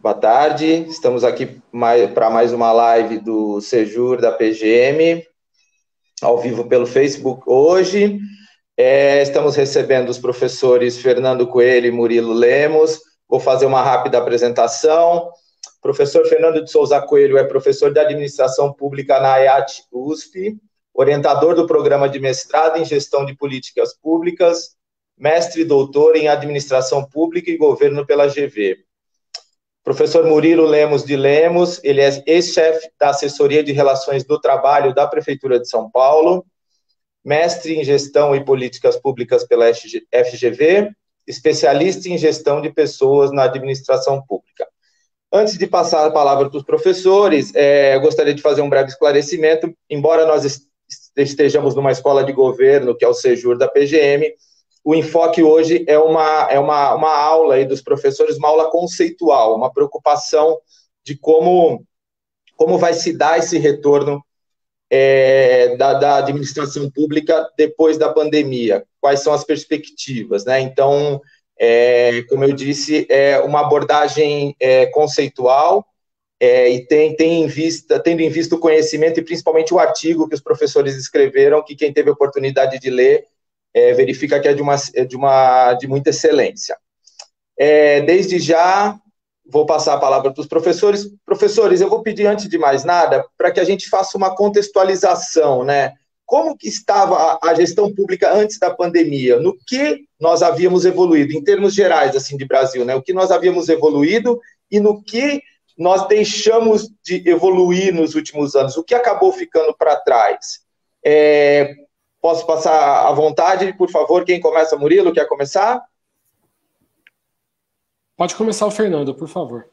Boa tarde, estamos aqui para mais uma live do Sejur da PGM, ao vivo pelo Facebook hoje. Estamos recebendo os professores Fernando Coelho e Murilo Lemos. Vou fazer uma rápida apresentação. O professor Fernando de Souza Coelho é professor de Administração Pública na EAT USP, orientador do programa de mestrado em Gestão de Políticas Públicas, mestre e doutor em Administração Pública e Governo pela GV. Professor Murilo Lemos de Lemos, ele é ex-chefe da Assessoria de Relações do Trabalho da Prefeitura de São Paulo, mestre em Gestão e Políticas Públicas pela FGV, especialista em Gestão de Pessoas na Administração Pública. Antes de passar a palavra para os professores, eu gostaria de fazer um breve esclarecimento. Embora nós estejamos numa escola de governo, que é o Sejur da PGM, o enfoque hoje é uma aula aí dos professores, uma aula conceitual, uma preocupação de como vai se dar esse retorno da administração pública depois da pandemia, quais são as perspectivas, né? Então, como eu disse, é uma abordagem conceitual e tendo em vista o conhecimento e principalmente o artigo que os professores escreveram, que quem teve a oportunidade de ler verifica que é de muita excelência. Desde já, vou passar a palavra para os professores. Professores, eu vou pedir, antes de mais nada, para que a gente faça uma contextualização, né? Como que estava a gestão pública antes da pandemia? No que nós havíamos evoluído, em termos gerais, assim, de Brasil, né? O que nós havíamos evoluído e no que nós deixamos de evoluir nos últimos anos? O que acabou ficando para trás? Posso passar à vontade, por favor? Quem começa? Murilo, quer começar? Pode começar o Fernando, por favor.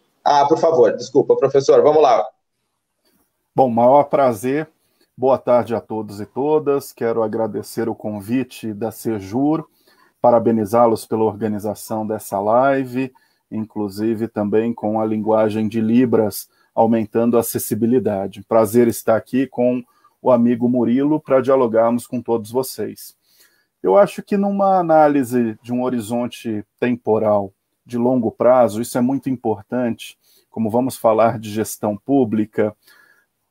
Por favor, desculpa, professor, vamos lá. Bom, maior prazer, boa tarde a todos e todas, quero agradecer o convite da Sejur, parabenizá-los pela organização dessa live, inclusive também com a linguagem de Libras, aumentando a acessibilidade. Prazer estar aqui com o amigo Murilo para dialogarmos com todos vocês. Eu acho que numa análise de um horizonte temporal de longo prazo, isso é muito importante, como vamos falar de gestão pública,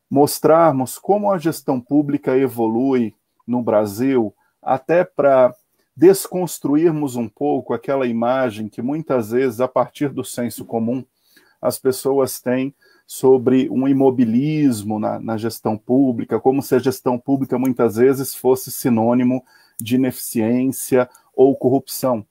mostrarmos como a gestão pública evolui no Brasil, até para desconstruirmos um pouco aquela imagem que muitas vezes, a partir do senso comum, as pessoas têm sobre um imobilismo na gestão pública, como se a gestão pública muitas vezes fosse sinônimo de ineficiência ou corrupção.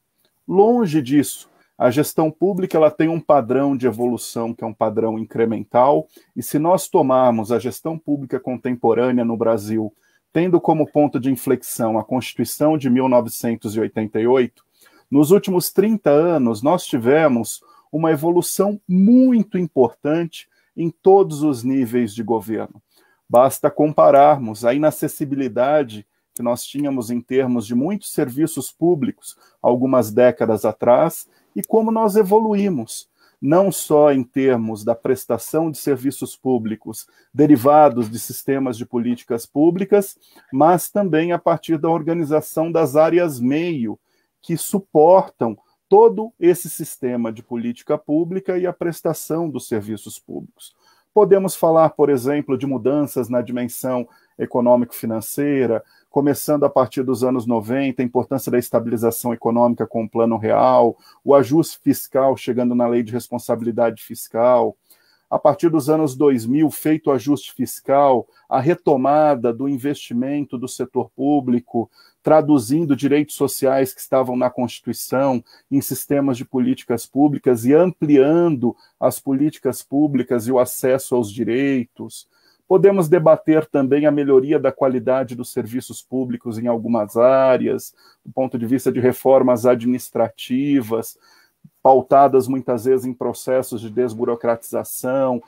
Longe disso, a gestão pública ela tem um padrão de evolução que é um padrão incremental, e se nós tomarmos a gestão pública contemporânea no Brasil, tendo como ponto de inflexão a Constituição de 1988, nos últimos 30 anos nós tivemos uma evolução muito importante em todos os níveis de governo. Basta compararmos a inacessibilidade que nós tínhamos em termos de muitos serviços públicos algumas décadas atrás e como nós evoluímos, não só em termos da prestação de serviços públicos derivados de sistemas de políticas públicas, mas também a partir da organização das áreas meio, que suportam todo esse sistema de política pública e a prestação dos serviços públicos. Podemos falar, por exemplo, de mudanças na dimensão econômico-financeira, começando a partir dos anos 90, a importância da estabilização econômica com o Plano Real, o ajuste fiscal chegando na Lei de Responsabilidade Fiscal, a partir dos anos 2000, feito o ajuste fiscal, a retomada do investimento do setor público, traduzindo direitos sociais que estavam na Constituição em sistemas de políticas públicas e ampliando as políticas públicas e o acesso aos direitos. Podemos debater também a melhoria da qualidade dos serviços públicos em algumas áreas, do ponto de vista de reformas administrativas, pautadas muitas vezes em processos de desburocratização,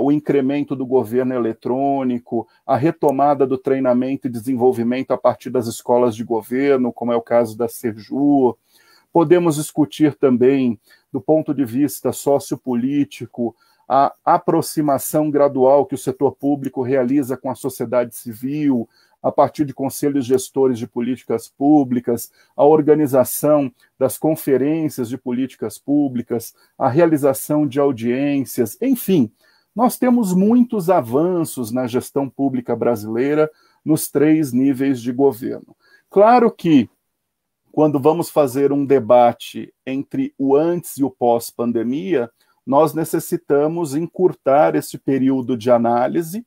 o incremento do governo eletrônico, a retomada do treinamento e desenvolvimento a partir das escolas de governo, como é o caso da Sejur. Podemos discutir também, do ponto de vista sociopolítico, a aproximação gradual que o setor público realiza com a sociedade civil, a partir de conselhos gestores de políticas públicas, a organização das conferências de políticas públicas, a realização de audiências, enfim, nós temos muitos avanços na gestão pública brasileira nos 3 níveis de governo. Claro que, quando vamos fazer um debate entre o antes e o pós-pandemia, nós necessitamos encurtar esse período de análise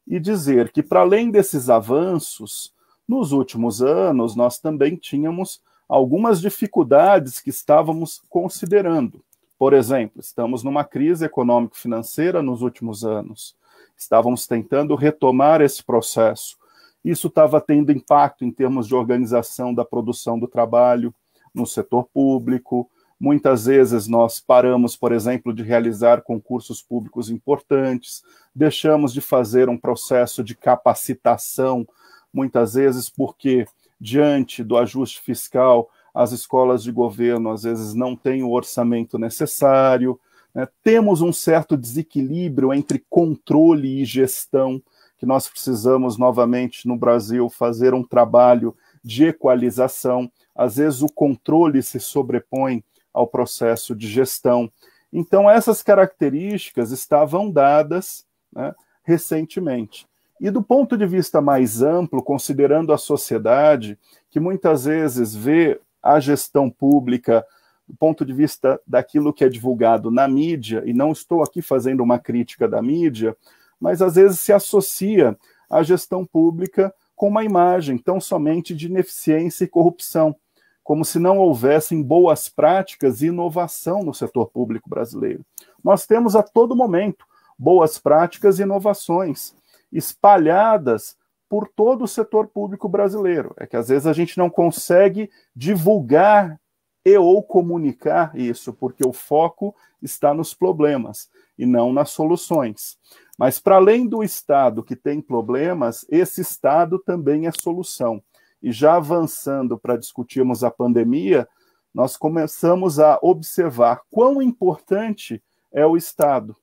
e dizer que, para além desses avanços, nos últimos anos, nós também tínhamos algumas dificuldades que estávamos considerando. Por exemplo, estamos numa crise econômico-financeira nos últimos anos. Estávamos tentando retomar esse processo. Isso estava tendo impacto em termos de organização da produção do trabalho no setor público. Muitas vezes nós paramos, por exemplo, de realizar concursos públicos importantes, deixamos de fazer um processo de capacitação, muitas vezes porque, diante do ajuste fiscal, as escolas de governo às vezes não têm o orçamento necessário, né? Temos um certo desequilíbrio entre controle e gestão, que nós precisamos novamente no Brasil fazer um trabalho de equalização. Às vezes o controle se sobrepõe ao processo de gestão. Então, essas características estavam dadas, né, recentemente. E do ponto de vista mais amplo, considerando a sociedade, que muitas vezes vê a gestão pública do ponto de vista daquilo que é divulgado na mídia, e não estou aqui fazendo uma crítica da mídia, mas às vezes se associa a gestão pública com uma imagem tão somente de ineficiência e corrupção, como se não houvessem boas práticas e inovação no setor público brasileiro. Nós temos a todo momento boas práticas e inovações espalhadas por todo o setor público brasileiro. É que às vezes a gente não consegue divulgar e ou comunicar isso, porque o foco está nos problemas e não nas soluções. Mas para além do Estado que tem problemas, esse Estado também é solução. E já avançando para discutirmos a pandemia, nós começamos a observar quão importante é o Estado.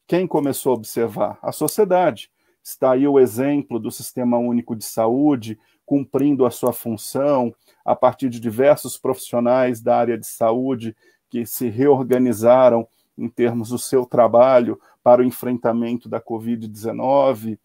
Quem começou a observar? A sociedade. Está aí o exemplo do Sistema Único de Saúde, cumprindo a sua função, a partir de diversos profissionais da área de saúde que se reorganizaram em termos do seu trabalho para o enfrentamento da Covid-19,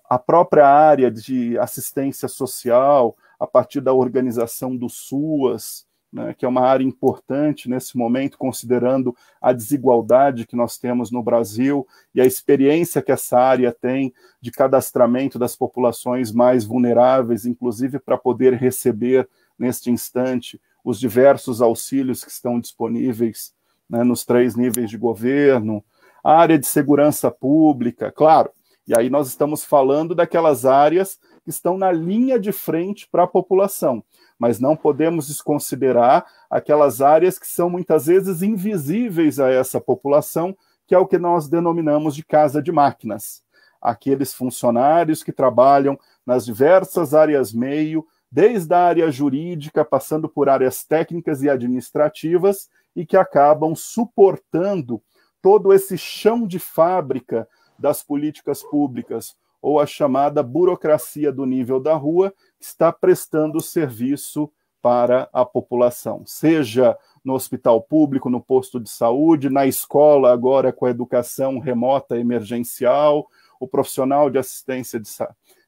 a própria área de assistência social, a partir da organização do SUAS, né, que é uma área importante nesse momento, considerando a desigualdade que nós temos no Brasil e a experiência que essa área tem de cadastramento das populações mais vulneráveis, inclusive para poder receber, neste instante, os diversos auxílios que estão disponíveis, né, nos 3 níveis de governo, a área de segurança pública, claro. E aí nós estamos falando daquelas áreas que estão na linha de frente para a população, mas não podemos desconsiderar aquelas áreas que são muitas vezes invisíveis a essa população, que é o que nós denominamos de casa de máquinas. Aqueles funcionários que trabalham nas diversas áreas meio, desde a área jurídica, passando por áreas técnicas e administrativas, e que acabam suportando todo esse chão de fábrica das políticas públicas, ou a chamada burocracia do nível da rua, que está prestando serviço para a população, seja no hospital público, no posto de saúde, na escola, agora com a educação remota emergencial, o profissional de assistência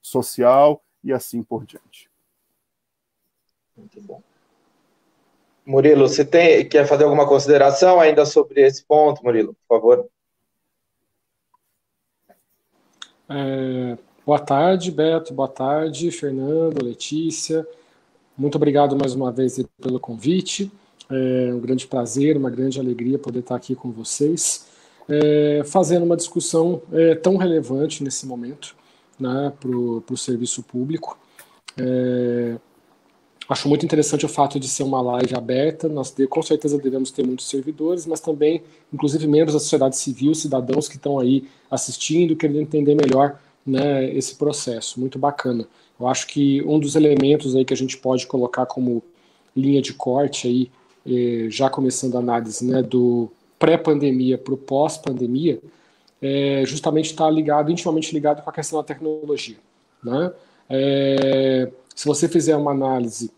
social e assim por diante. Muito bom. Murilo, você quer fazer alguma consideração ainda sobre esse ponto, Murilo, por favor? Boa tarde, Beto, boa tarde, Fernando, Letícia. Muito obrigado mais uma vez pelo convite. É um grande prazer, uma grande alegria poder estar aqui com vocês, fazendo uma discussão tão relevante nesse momento, né, para o serviço público. Acho muito interessante o fato de ser uma live aberta. Nós com certeza devemos ter muitos servidores, mas também, inclusive, membros da sociedade civil, cidadãos que estão aí assistindo, querendo entender melhor, né, esse processo. Muito bacana. Eu acho que um dos elementos aí que a gente pode colocar como linha de corte aí, já começando a análise, né, do pré-pandemia para o pós-pandemia, justamente está intimamente ligado com a questão da tecnologia, né? Se você fizer uma análise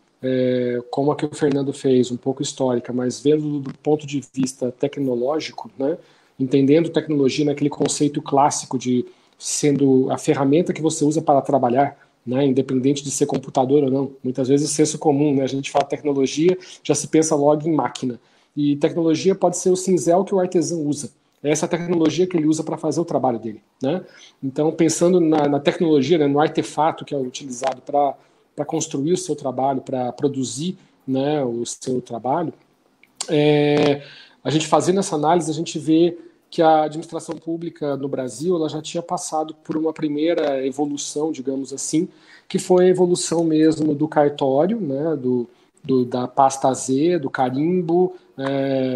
como a que o Fernando fez, um pouco histórica, mas vendo do ponto de vista tecnológico, né, entendendo tecnologia naquele conceito clássico de sendo a ferramenta que você usa para trabalhar, né, independente de ser computador ou não. Muitas vezes é senso comum, né, a gente fala tecnologia, já se pensa logo em máquina. E tecnologia pode ser o cinzel que o artesão usa. É essa tecnologia que ele usa para fazer o trabalho dele, né? Então, pensando na tecnologia, né, no artefato que é utilizado para construir o seu trabalho, para produzir, né, o seu trabalho, a gente fazendo essa análise, a gente vê que a administração pública no Brasil ela já tinha passado por uma primeira evolução, digamos assim, que foi a evolução mesmo do cartório, né, da pasta Z, do carimbo,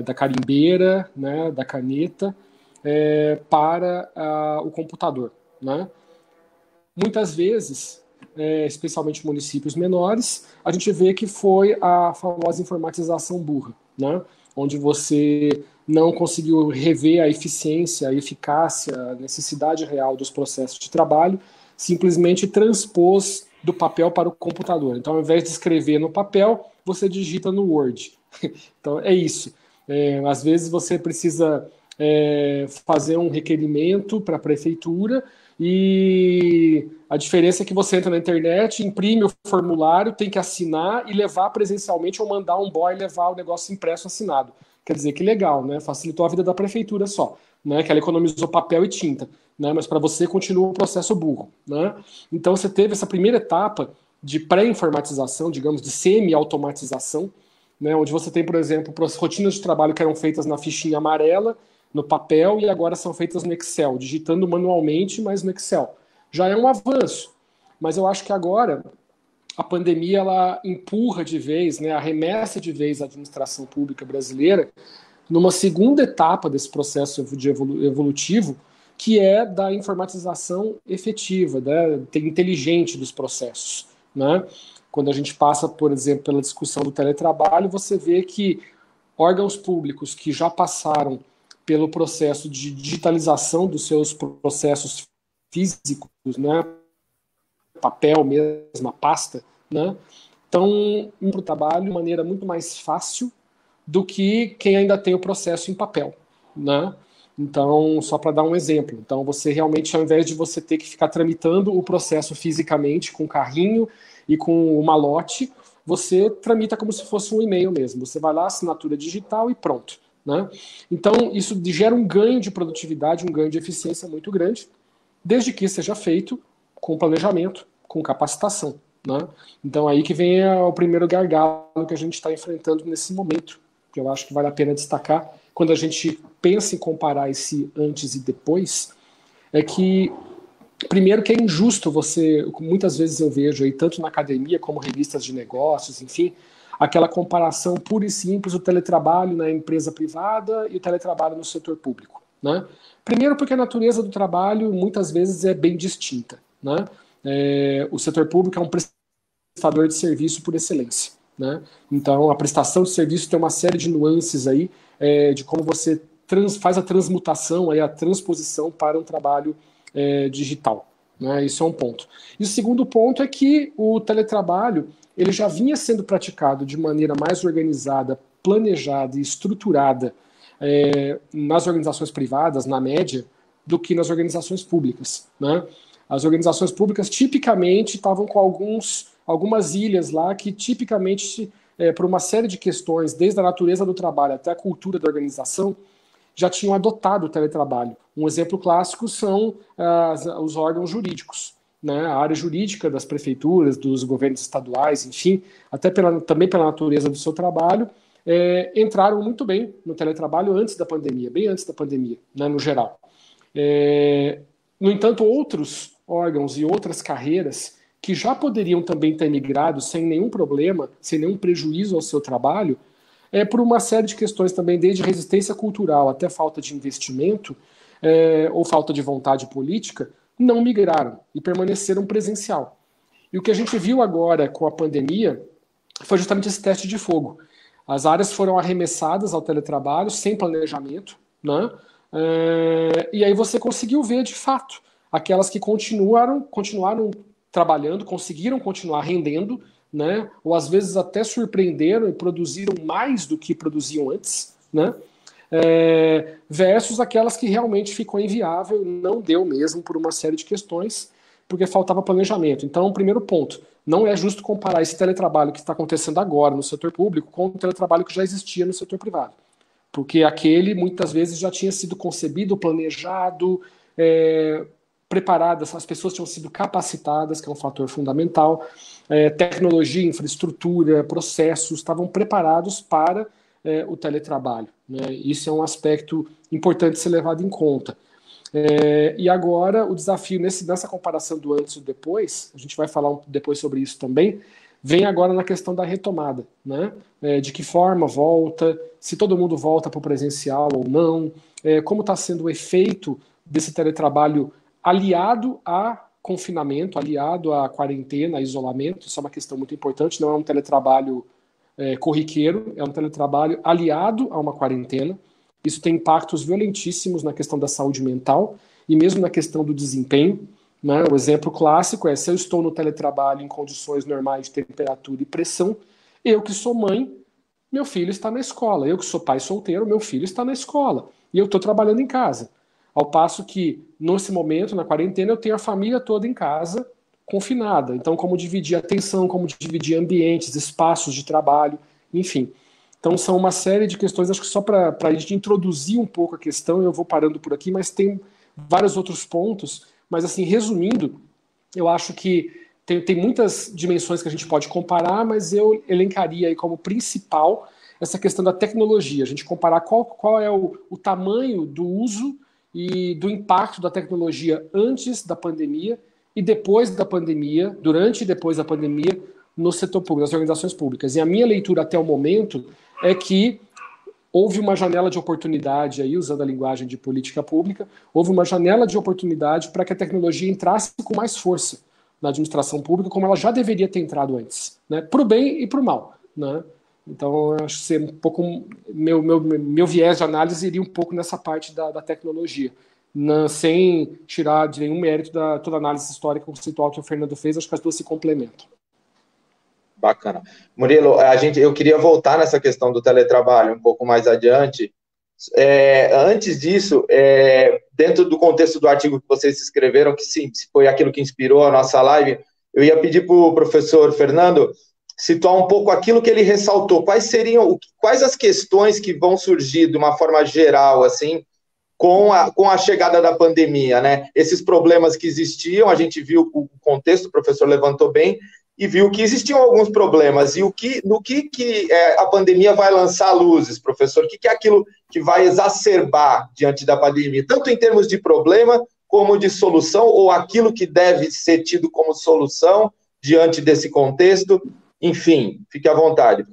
da carimbeira, né, da caneta, para o computador, né? Muitas vezes, especialmente municípios menores, a gente vê que foi a famosa informatização burra, né? Onde você não conseguiu rever a eficiência, a eficácia, a necessidade real dos processos de trabalho, simplesmente transpôs do papel para o computador. Então, ao invés de escrever no papel, você digita no Word. Então, é isso. Às vezes você precisa fazer um requerimento para a prefeitura e a diferença é que você entra na internet, imprime o formulário, tem que assinar e levar presencialmente ou mandar um boy levar o negócio impresso assinado. Quer dizer, que legal, né? Facilitou a vida da prefeitura só, né? Que ela economizou papel e tinta, né? Mas para você continua o processo burro, né? Então você teve essa primeira etapa de pré-informatização, digamos, de semi-automatização, né? Onde você tem, por exemplo, rotinas de trabalho que eram feitas na fichinha amarela, no papel, e agora são feitas no Excel, digitando manualmente, mas no Excel. Já é um avanço, mas eu acho que agora a pandemia ela empurra de vez, né, arremessa de vez a administração pública brasileira numa segunda etapa desse processo evolutivo, que é da informatização efetiva, né, inteligente dos processos, né? Quando a gente passa, por exemplo, pela discussão do teletrabalho, você vê que órgãos públicos que já passaram pelo processo de digitalização dos seus processos físicos, né, papel mesmo, a pasta, né, estão indo para o trabalho de maneira muito mais fácil do que quem ainda tem o processo em papel, né? Então, só para dar um exemplo, então você realmente, ao invés de você ter que ficar tramitando o processo fisicamente com carrinho e com o malote, você tramita como se fosse um e-mail mesmo. Você vai lá, assinatura digital e pronto, né? Então, isso gera um ganho de produtividade, um ganho de eficiência muito grande, desde que seja feito com planejamento, com capacitação, né? Então, aí que vem o primeiro gargalo que a gente está enfrentando nesse momento, que eu acho que vale a pena destacar, quando a gente pensa em comparar esse antes e depois, é que, primeiro, que é injusto você, muitas vezes eu vejo aí, tanto na academia como revistas de negócios, enfim, aquela comparação pura e simples do teletrabalho na empresa privada e o teletrabalho no setor público, né? Primeiro porque a natureza do trabalho muitas vezes é bem distinta, né? O setor público é um prestador de serviço por excelência, né? Então a prestação de serviço tem uma série de nuances aí de como você faz a transmutação, aí, a transposição para um trabalho digital, né? Isso é um ponto. E o segundo ponto é que o teletrabalho ele já vinha sendo praticado de maneira mais organizada, planejada e estruturada nas organizações privadas, na média, do que nas organizações públicas, né? As organizações públicas tipicamente estavam com algumas ilhas lá que tipicamente, por uma série de questões, desde a natureza do trabalho até a cultura da organização, já tinham adotado o teletrabalho. Um exemplo clássico são os órgãos jurídicos, né? A área jurídica das prefeituras, dos governos estaduais, enfim, até também pela natureza do seu trabalho, entraram muito bem no teletrabalho antes da pandemia, bem antes da pandemia, né, no geral. No entanto, outros órgãos e outras carreiras que já poderiam também ter migrado sem nenhum problema, sem nenhum prejuízo ao seu trabalho, por uma série de questões também, desde resistência cultural até falta de investimento ou falta de vontade política, não migraram e permaneceram presencial. E o que a gente viu agora com a pandemia foi justamente esse teste de fogo. As áreas foram arremessadas ao teletrabalho sem planejamento, né? E aí você conseguiu ver, de fato, aquelas que continuaram trabalhando, conseguiram continuar rendendo, né? Ou às vezes até surpreenderam e produziram mais do que produziam antes, né? Versus aquelas que realmente ficou inviável, não deu mesmo por uma série de questões, porque faltava planejamento. Então, primeiro ponto, não é justo comparar esse teletrabalho que está acontecendo agora no setor público com o teletrabalho que já existia no setor privado. Porque aquele, muitas vezes, já tinha sido concebido, planejado, preparado, as pessoas tinham sido capacitadas, que é um fator fundamental, tecnologia, infraestrutura, processos, estavam preparados para o teletrabalho, né? Isso é um aspecto importante de ser levado em conta. E agora o desafio nessa comparação do antes e do depois, a gente vai falar depois sobre isso também, vem agora na questão da retomada, né? De que forma volta, se todo mundo volta para o presencial ou não, como está sendo o efeito desse teletrabalho aliado a confinamento, aliado à quarentena, a isolamento. Isso é uma questão muito importante, não é um teletrabalho corriqueiro, é um teletrabalho aliado a uma quarentena. Isso tem impactos violentíssimos na questão da saúde mental e mesmo na questão do desempenho, né? O exemplo clássico é: se eu estou no teletrabalho em condições normais de temperatura e pressão, eu que sou mãe, meu filho está na escola. Eu que sou pai solteiro, meu filho está na escola. E eu estou trabalhando em casa. Ao passo que, nesse momento, na quarentena, eu tenho a família toda em casa, confinada. Então, como dividir a atenção, como dividir ambientes, espaços de trabalho, enfim. Então, são uma série de questões, acho que só para a gente introduzir um pouco a questão, eu vou parando por aqui, mas tem vários outros pontos. Mas, assim, resumindo, eu acho que tem muitas dimensões que a gente pode comparar, mas eu elencaria aí como principal essa questão da tecnologia. A gente comparar qual é o tamanho do uso e do impacto da tecnologia antes da pandemia e depois da pandemia, durante e depois da pandemia, no setor público, nas organizações públicas. E a minha leitura até o momento é que houve uma janela de oportunidade, aí, usando a linguagem de política pública, houve uma janela de oportunidade para que a tecnologia entrasse com mais força na administração pública, como ela já deveria ter entrado antes, né? Para o bem e para o mal, né? Então, eu acho que ser um pouco meu viés de análise iria um pouco nessa parte da tecnologia, sem tirar de nenhum mérito da toda a análise histórica conceitual que o Fernando fez. Acho que as duas se complementam. Bacana. Murilo, eu queria voltar nessa questão do teletrabalho um pouco mais adiante. Antes disso, dentro do contexto do artigo que vocês escreveram, que sim, foi aquilo que inspirou a nossa live, eu ia pedir para o professor Fernando situar um pouco aquilo que ele ressaltou. Quais as questões que vão surgir de uma forma geral, assim, com a chegada da pandemia, né? Esses problemas que existiam, a gente viu o contexto, o professor levantou bem, e viu que existiam alguns problemas. E no que a pandemia vai lançar luzes, professor? O que é aquilo que vai exacerbar diante da pandemia? Tanto em termos de problema, como de solução, ou aquilo que deve ser tido como solução diante desse contexto? Enfim, fique à vontade.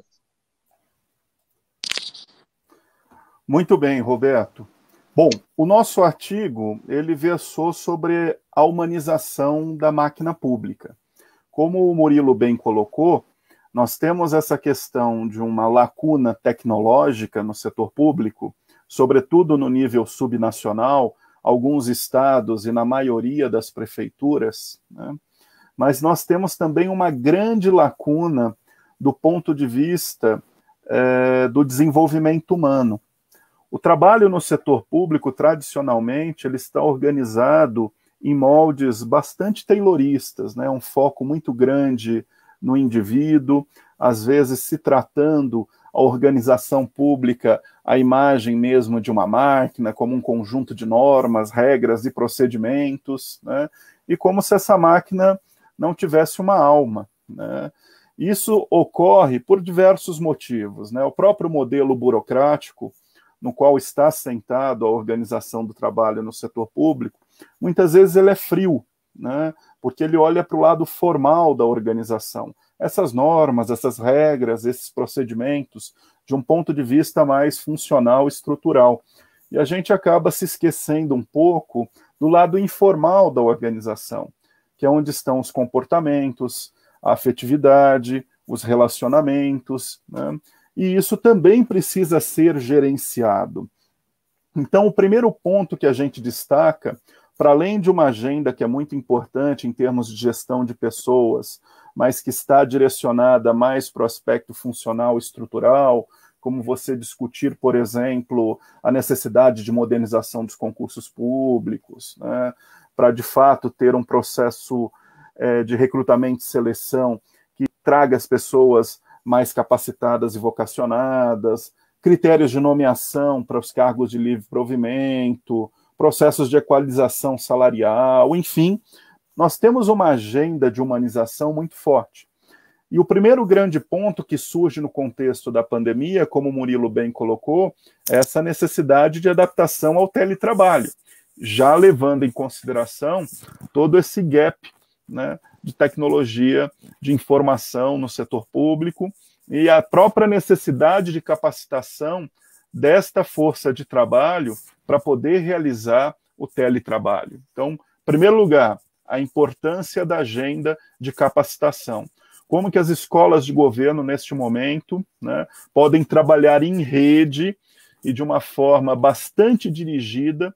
Muito bem, Roberto. Bom, o nosso artigo, ele versou sobre a humanização da máquina pública. Como o Murilo bem colocou, nós temos essa questão de uma lacuna tecnológica no setor público, sobretudo no nível subnacional, alguns estados e na maioria das prefeituras, né? Mas nós temos também uma grande lacuna do ponto de vista do desenvolvimento humano. O trabalho no setor público, tradicionalmente, ele está organizado em moldes bastante tayloristas, né? Um foco muito grande no indivíduo, às vezes se tratando a organização pública, a imagem mesmo de uma máquina, como um conjunto de normas, regras e procedimentos, né? E como se essa máquina não tivesse uma alma, né? Isso ocorre por diversos motivos, né? O próprio modelo burocrático, no qual está assentado a organização do trabalho no setor público, muitas vezes ele é frio, né? Porque ele olha para o lado formal da organização. Essas normas, essas regras, esses procedimentos, de um ponto de vista mais funcional, estrutural. E a gente acaba se esquecendo um pouco do lado informal da organização, que é onde estão os comportamentos, a afetividade, os relacionamentos, né? E isso também precisa ser gerenciado. Então, o primeiro ponto que a gente destaca para além de uma agenda que é muito importante em termos de gestão de pessoas, mas que está direcionada mais para o aspecto funcional e estrutural, como você discutir, por exemplo, a necessidade de modernização dos concursos públicos, né, para, de fato, ter um processo de recrutamento e seleção que traga as pessoas mais capacitadas e vocacionadas, critérios de nomeação para os cargos de livre provimento, processos de equalização salarial, enfim, nós temos uma agenda de humanização muito forte. E o primeiro grande ponto que surge no contexto da pandemia, como o Murilo bem colocou, é essa necessidade de adaptação ao teletrabalho, já levando em consideração todo esse gap, né, de tecnologia, de informação no setor público e a própria necessidade de capacitação desta força de trabalho para poder realizar o teletrabalho. Então, em primeiro lugar, a importância da agenda de capacitação. Como que as escolas de governo, neste momento, né, podem trabalhar em rede e de uma forma bastante dirigida,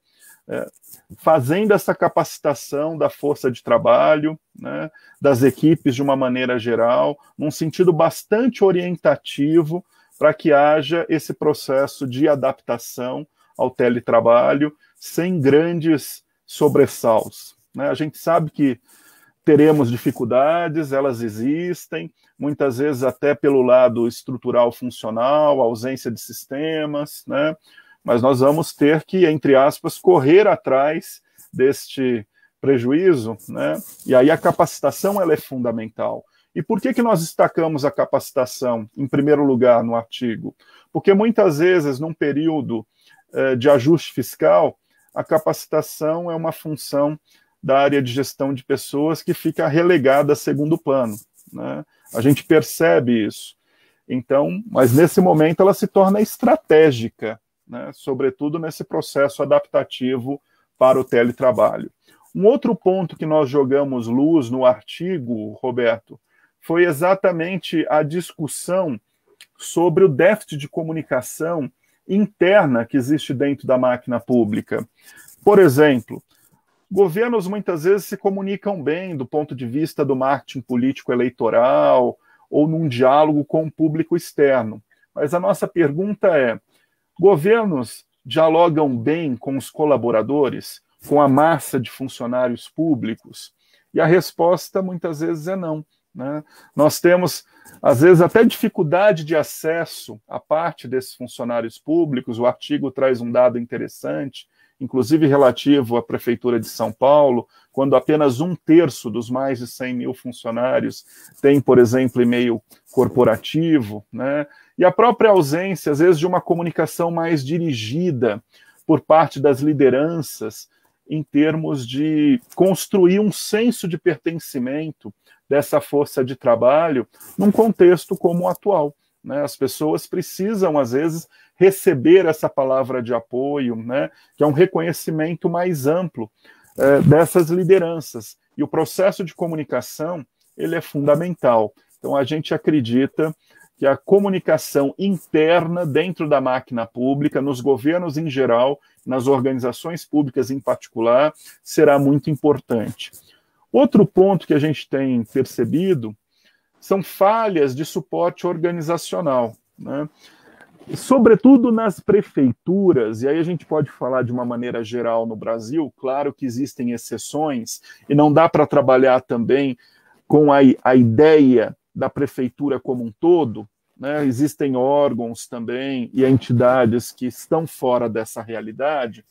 fazendo essa capacitação da força de trabalho, né, das equipes de uma maneira geral, num sentido bastante orientativo para que haja esse processo de adaptação ao teletrabalho sem grandes sobressaltos, né? A gente sabe que teremos dificuldades, elas existem, muitas vezes até pelo lado estrutural funcional, ausência de sistemas, né? Mas nós vamos ter que, entre aspas, correr atrás deste prejuízo, né? E aí a capacitação ela é fundamental. E por que nós destacamos a capacitação, em primeiro lugar, no artigo? Porque muitas vezes, num período de ajuste fiscal, a capacitação é uma função da área de gestão de pessoas que fica relegada a segundo plano, né? A gente percebe isso. Então, mas nesse momento ela se torna estratégica, né? Sobretudo nesse processo adaptativo para o teletrabalho. Um outro ponto que nós jogamos luz no artigo, Roberto, foi exatamente a discussão sobre o déficit de comunicação interna que existe dentro da máquina pública. Por exemplo, governos muitas vezes se comunicam bem do ponto de vista do marketing político eleitoral ou num diálogo com o público externo. Mas a nossa pergunta é: governos dialogam bem com os colaboradores, com a massa de funcionários públicos? E a resposta muitas vezes é não, né? Nós temos, às vezes, até dificuldade de acesso a parte desses funcionários públicos. O artigo traz um dado interessante, inclusive relativo à Prefeitura de São Paulo, quando apenas 1/3 dos mais de 100 mil funcionários tem, por exemplo, e-mail corporativo, né? E a própria ausência, às vezes, de uma comunicação mais dirigida por parte das lideranças em termos de construir um senso de pertencimento dessa força de trabalho num contexto como o atual, né? As pessoas precisam, às vezes, receber essa palavra de apoio, né? Que é um reconhecimento mais amplo dessas lideranças. E o processo de comunicação, ele é fundamental. Então, a gente acredita que a comunicação interna dentro da máquina pública, nos governos em geral, nas organizações públicas em particular, será muito importante. Outro ponto que a gente tem percebido são falhas de suporte organizacional, né? Sobretudo nas prefeituras, e aí a gente pode falar de uma maneira geral no Brasil, claro que existem exceções, e não dá para trabalhar também com a ideia da prefeitura como um todo, né? Existem órgãos também e entidades que estão fora dessa realidade,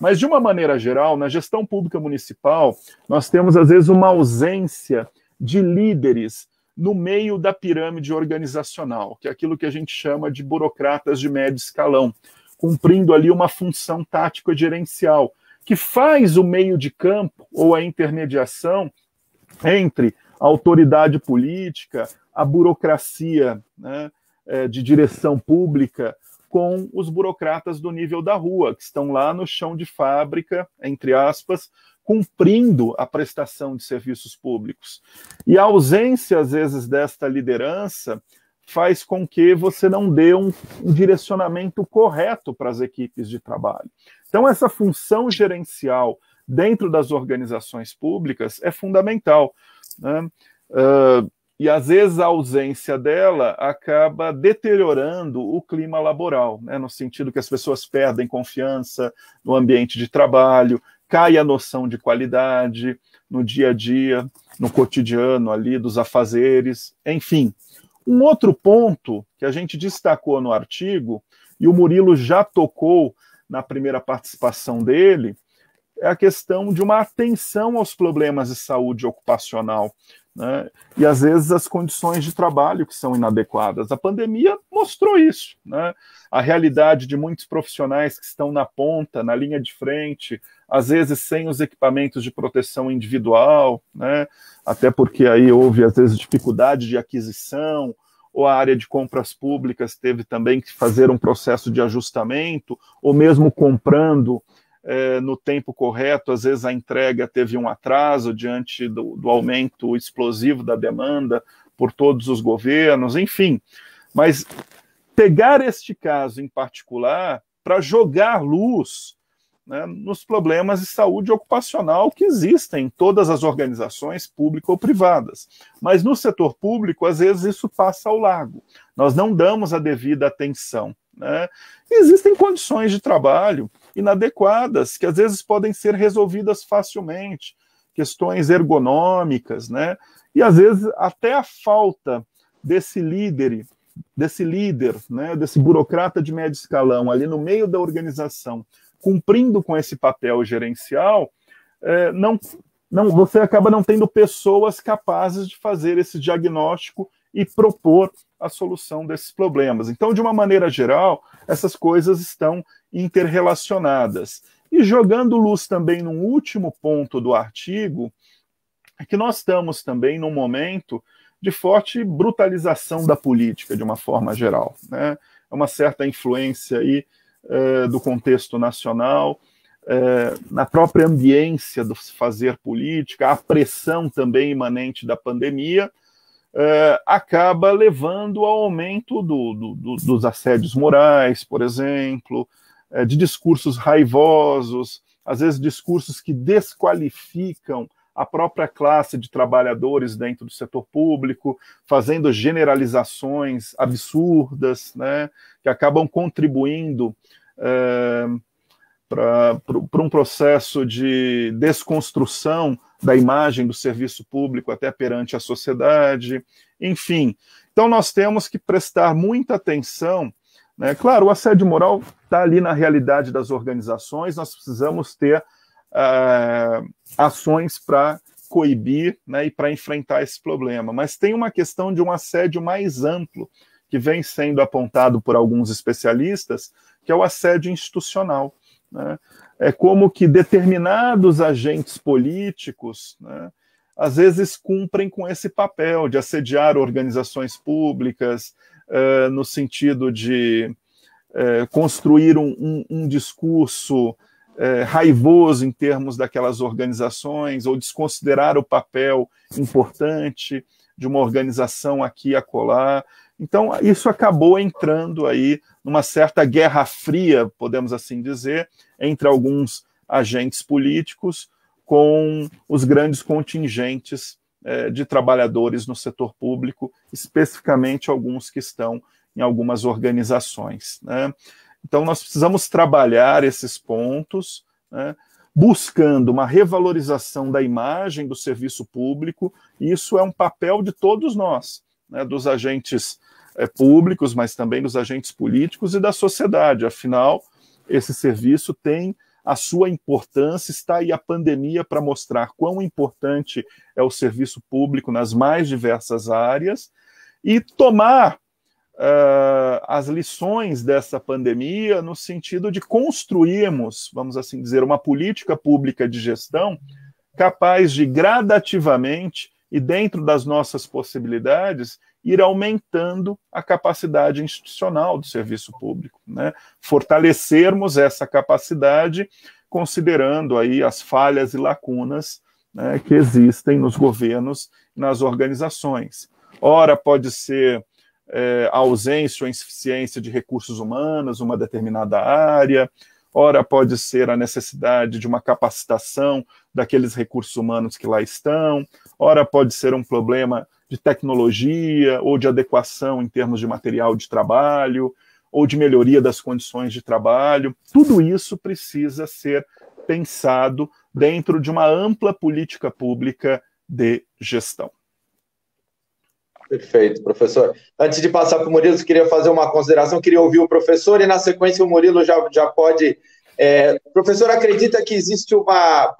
mas de uma maneira geral, na gestão pública municipal, nós temos às vezes uma ausência de líderes no meio da pirâmide organizacional, que é aquilo que a gente chama de burocratas de médio escalão, cumprindo ali uma função tático-gerencial, que faz o meio de campo ou a intermediação entre a autoridade política, a burocracia, né, de direção pública, com os burocratas do nível da rua, que estão lá no chão de fábrica, entre aspas, cumprindo a prestação de serviços públicos. E a ausência, às vezes, desta liderança faz com que você não dê um direcionamento correto para as equipes de trabalho. Então, essa função gerencial dentro das organizações públicas é fundamental, né? E às vezes a ausência dela acaba deteriorando o clima laboral, né? No sentido que as pessoas perdem confiança no ambiente de trabalho, cai a noção de qualidade no dia a dia, no cotidiano ali dos afazeres, enfim. Um outro ponto que a gente destacou no artigo, e o Murilo já tocou na primeira participação dele, é a questão de uma atenção aos problemas de saúde ocupacional, né? E às vezes as condições de trabalho que são inadequadas. A pandemia mostrou isso, né? A realidade de muitos profissionais que estão na ponta, na linha de frente, às vezes sem os equipamentos de proteção individual, né? Até porque aí houve às vezes dificuldade de aquisição, ou a área de compras públicas teve também que fazer um processo de ajustamento, ou mesmo comprando no tempo correto, às vezes a entrega teve um atraso diante do aumento explosivo da demanda por todos os governos, enfim. Mas pegar este caso em particular para jogar luz, né, nos problemas de saúde ocupacional que existem em todas as organizações públicas ou privadas. Mas no setor público, às vezes, isso passa ao largo. Nós não damos a devida atenção, né? Existem condições de trabalho inadequadas que às vezes podem ser resolvidas facilmente, questões ergonômicas, né? E às vezes até a falta desse líder, né, desse burocrata de médio escalão ali no meio da organização, cumprindo com esse papel gerencial, você acaba não tendo pessoas capazes de fazer esse diagnóstico e propor a solução desses problemas. Então, de uma maneira geral, essas coisas estão interrelacionadas. E jogando luz também num último ponto do artigo, é que nós estamos também num momento de forte brutalização da política, de uma forma geral, né? É uma certa influência aí do contexto nacional, na própria ambiência do fazer política, a pressão também imanente da pandemia, acaba levando ao aumento dos assédios morais, por exemplo, de discursos raivosos, às vezes discursos que desqualificam a própria classe de trabalhadores dentro do setor público, fazendo generalizações absurdas, né, que acabam contribuindo para um processo de desconstrução da imagem do serviço público até perante a sociedade, enfim. Então nós temos que prestar muita atenção, né? Claro, o assédio moral está ali na realidade das organizações, nós precisamos ter ações para coibir, né, e para enfrentar esse problema, mas tem uma questão de um assédio mais amplo, que vem sendo apontado por alguns especialistas, que é o assédio institucional, né? É como que determinados agentes políticos, né, às vezes cumprem com esse papel de assediar organizações públicas, no sentido de construir um discurso raivoso em termos daquelas organizações, ou desconsiderar o papel importante de uma organização aqui e acolá. Então, isso acabou entrando aí numa certa guerra fria, podemos assim dizer, entre alguns agentes políticos com os grandes contingentes de trabalhadores no setor público, especificamente alguns que estão em algumas organizações, né? Então, nós precisamos trabalhar esses pontos, né, buscando uma revalorização da imagem do serviço público, e isso é um papel de todos nós, né, dos agentes públicos, mas também dos agentes políticos e da sociedade. Afinal, esse serviço tem a sua importância, está aí a pandemia para mostrar quão importante é o serviço público nas mais diversas áreas, e tomar as lições dessa pandemia no sentido de construirmos, vamos assim dizer, uma política pública de gestão capaz de gradativamente e dentro das nossas possibilidades ir aumentando a capacidade institucional do serviço público, né? Fortalecermos essa capacidade considerando aí as falhas e lacunas, né, que existem nos governos e nas organizações. Ora, pode ser a ausência ou insuficiência de recursos humanos, uma determinada área, ora pode ser a necessidade de uma capacitação daqueles recursos humanos que lá estão, ora pode ser um problema de tecnologia ou de adequação em termos de material de trabalho, ou de melhoria das condições de trabalho. Tudo isso precisa ser pensado dentro de uma ampla política pública de gestão. Perfeito, professor. Antes de passar para o Murilo, eu queria fazer uma consideração, queria ouvir o professor e, na sequência, o Murilo já pode... o professor acredita que existe uma...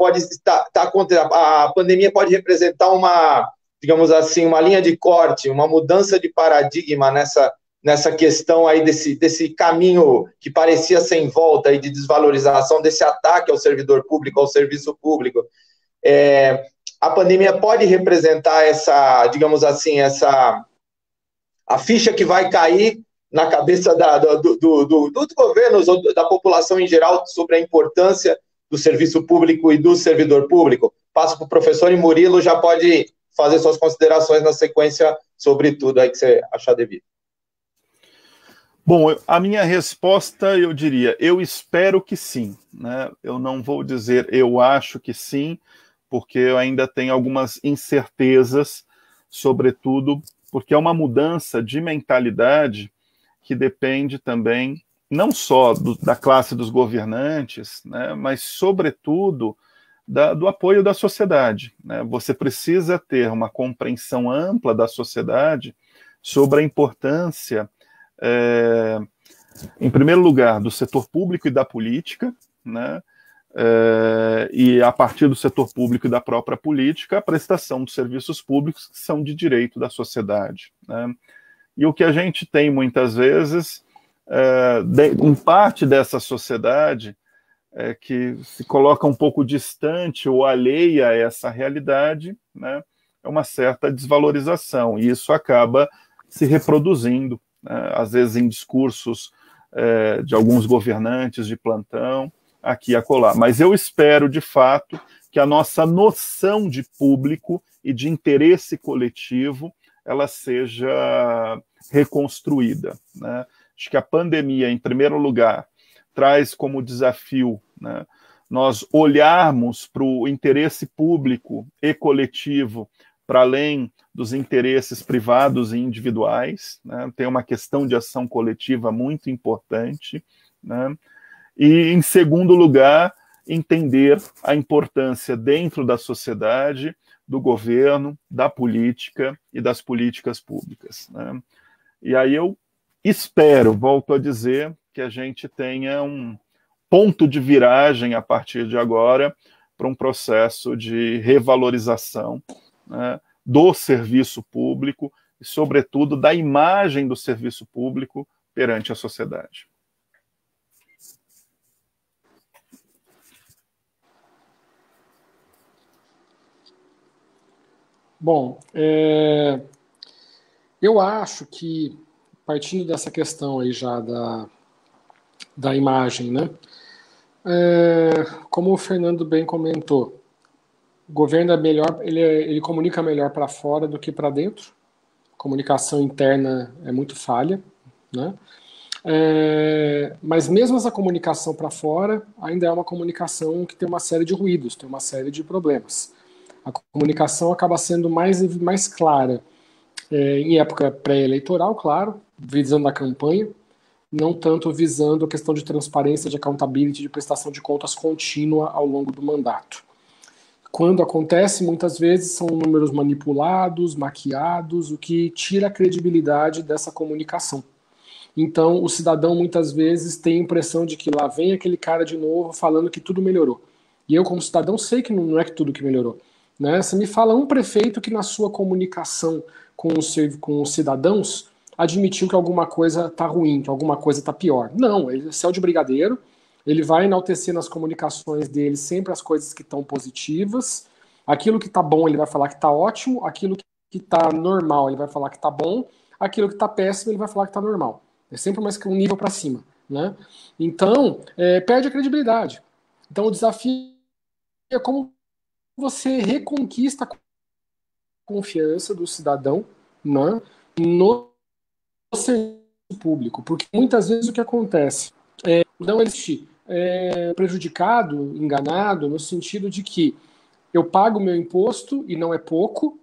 a pandemia pode representar uma, digamos assim, uma linha de corte, uma mudança de paradigma nessa questão aí desse caminho que parecia sem volta aí de desvalorização, desse ataque ao servidor público, ao serviço público. A pandemia pode representar essa, digamos assim, a ficha que vai cair na cabeça dos governos ou da população em geral sobre a importância do serviço público e do servidor público. Passo para o professor e Murilo já pode fazer suas considerações na sequência sobre tudo aí que você achar devido. Bom, a minha resposta, eu diria, eu espero que sim, né? Eu não vou dizer eu acho que sim, porque eu ainda tenho algumas incertezas, sobretudo porque é uma mudança de mentalidade que depende também, não só da classe dos governantes, né, mas, sobretudo, do apoio da sociedade, né? Você precisa ter uma compreensão ampla da sociedade sobre a importância, em primeiro lugar, do setor público e da política, né? E a partir do setor público e da própria política, a prestação dos serviços públicos que são de direito da sociedade, né? E o que a gente tem muitas vezes, em parte dessa sociedade, que se coloca um pouco distante ou alheia a essa realidade, né, é uma certa desvalorização, e isso acaba se reproduzindo, né, às vezes em discursos de alguns governantes de plantão, aqui e acolá. Mas eu espero, de fato, que a nossa noção de público e de interesse coletivo ela seja reconstruída, né? Acho que a pandemia, em primeiro lugar, traz como desafio, né, nós olharmos para o interesse público e coletivo para além dos interesses privados e individuais, né? Tem uma questão de ação coletiva muito importante, né? E, em segundo lugar, entender a importância dentro da sociedade, do governo, da política e das políticas públicas, né? E aí eu espero, volto a dizer, que a gente tenha um ponto de viragem a partir de agora para um processo de revalorização, né, do serviço público e, sobretudo, da imagem do serviço público perante a sociedade. Bom, eu acho que, partindo dessa questão aí já da imagem, né? Como o Fernando bem comentou, o governo é melhor, ele comunica melhor para fora do que para dentro. A comunicação interna é muito falha, né? Mas mesmo essa comunicação para fora ainda é uma comunicação que tem uma série de ruídos, tem uma série de problemas. A comunicação acaba sendo mais clara em época pré-eleitoral, claro, visando a campanha, não tanto visando a questão de transparência, de accountability, de prestação de contas contínua ao longo do mandato. Quando acontece, muitas vezes são números manipulados, maquiados, o que tira a credibilidade dessa comunicação. Então, o cidadão muitas vezes tem a impressão de que lá vem aquele cara de novo falando que tudo melhorou. E eu, como cidadão, sei que não é que tudo que melhorou, né? Você me fala um prefeito que na sua comunicação com os cidadãos admitiu que alguma coisa está ruim, que alguma coisa está pior. Não, ele é céu de brigadeiro, ele vai enaltecer nas comunicações dele sempre as coisas que estão positivas, aquilo que está bom ele vai falar que está ótimo, aquilo que está normal ele vai falar que está bom, aquilo que está péssimo ele vai falar que está normal. É sempre mais que um nível para cima, né? Então, perde a credibilidade. Então, o desafio é como você reconquista a confiança do cidadão, né, no serviço público, porque muitas vezes o que acontece não existe prejudicado, enganado, no sentido de que eu pago o meu imposto e não é pouco,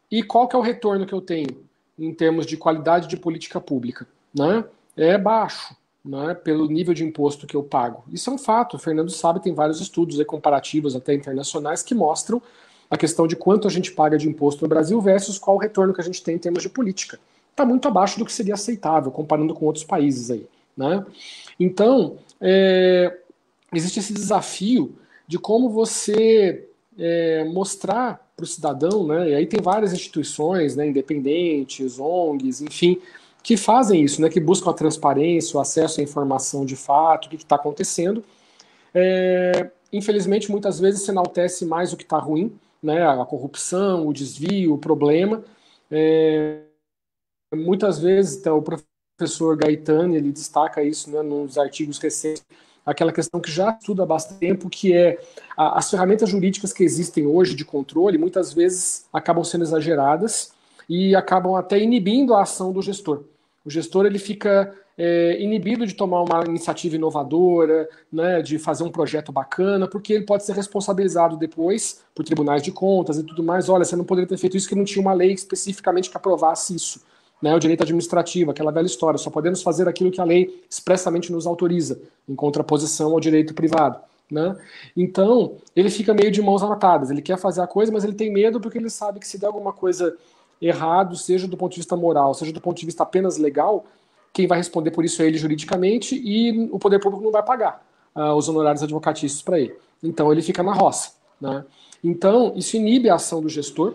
e qual que é o retorno que eu tenho em termos de qualidade de política pública? Né? É baixo, né, pelo nível de imposto que eu pago. Isso é um fato, o Fernando sabe, tem vários estudos comparativos até internacionais que mostram a questão de quanto a gente paga de imposto no Brasil versus qual o retorno que a gente tem em termos de política. Está muito abaixo do que seria aceitável, comparando com outros países aí. Né? Então, existe esse desafio de como você mostrar para o cidadão, né, e aí tem várias instituições, né, independentes, ONGs, enfim, que fazem isso, né, que buscam a transparência, o acesso à informação de fato, o que está acontecendo. Infelizmente, muitas vezes se enaltece mais o que está ruim, né, a corrupção, o desvio, o problema. Muitas vezes, então, o professor Gaetani, ele destaca isso, né, nos artigos recentes, aquela questão que já estuda há bastante tempo, que é as ferramentas jurídicas que existem hoje de controle, muitas vezes acabam sendo exageradas e acabam até inibindo a ação do gestor. O gestor ele fica inibido de tomar uma iniciativa inovadora, né, de fazer um projeto bacana, porque ele pode ser responsabilizado depois por tribunais de contas e tudo mais. Olha, você não poderia ter feito isso, que não tinha uma lei especificamente que aprovasse isso. Né, o direito administrativo, aquela velha história, só podemos fazer aquilo que a lei expressamente nos autoriza, em contraposição ao direito privado. Né? Então, ele fica meio de mãos atadas, ele quer fazer a coisa, mas ele tem medo porque ele sabe que se der alguma coisa errado, seja do ponto de vista moral, seja do ponto de vista apenas legal, quem vai responder por isso é ele juridicamente e o poder público não vai pagar os honorários advocatícios para ele. Então, ele fica na roça. Né? Então, isso inibe a ação do gestor,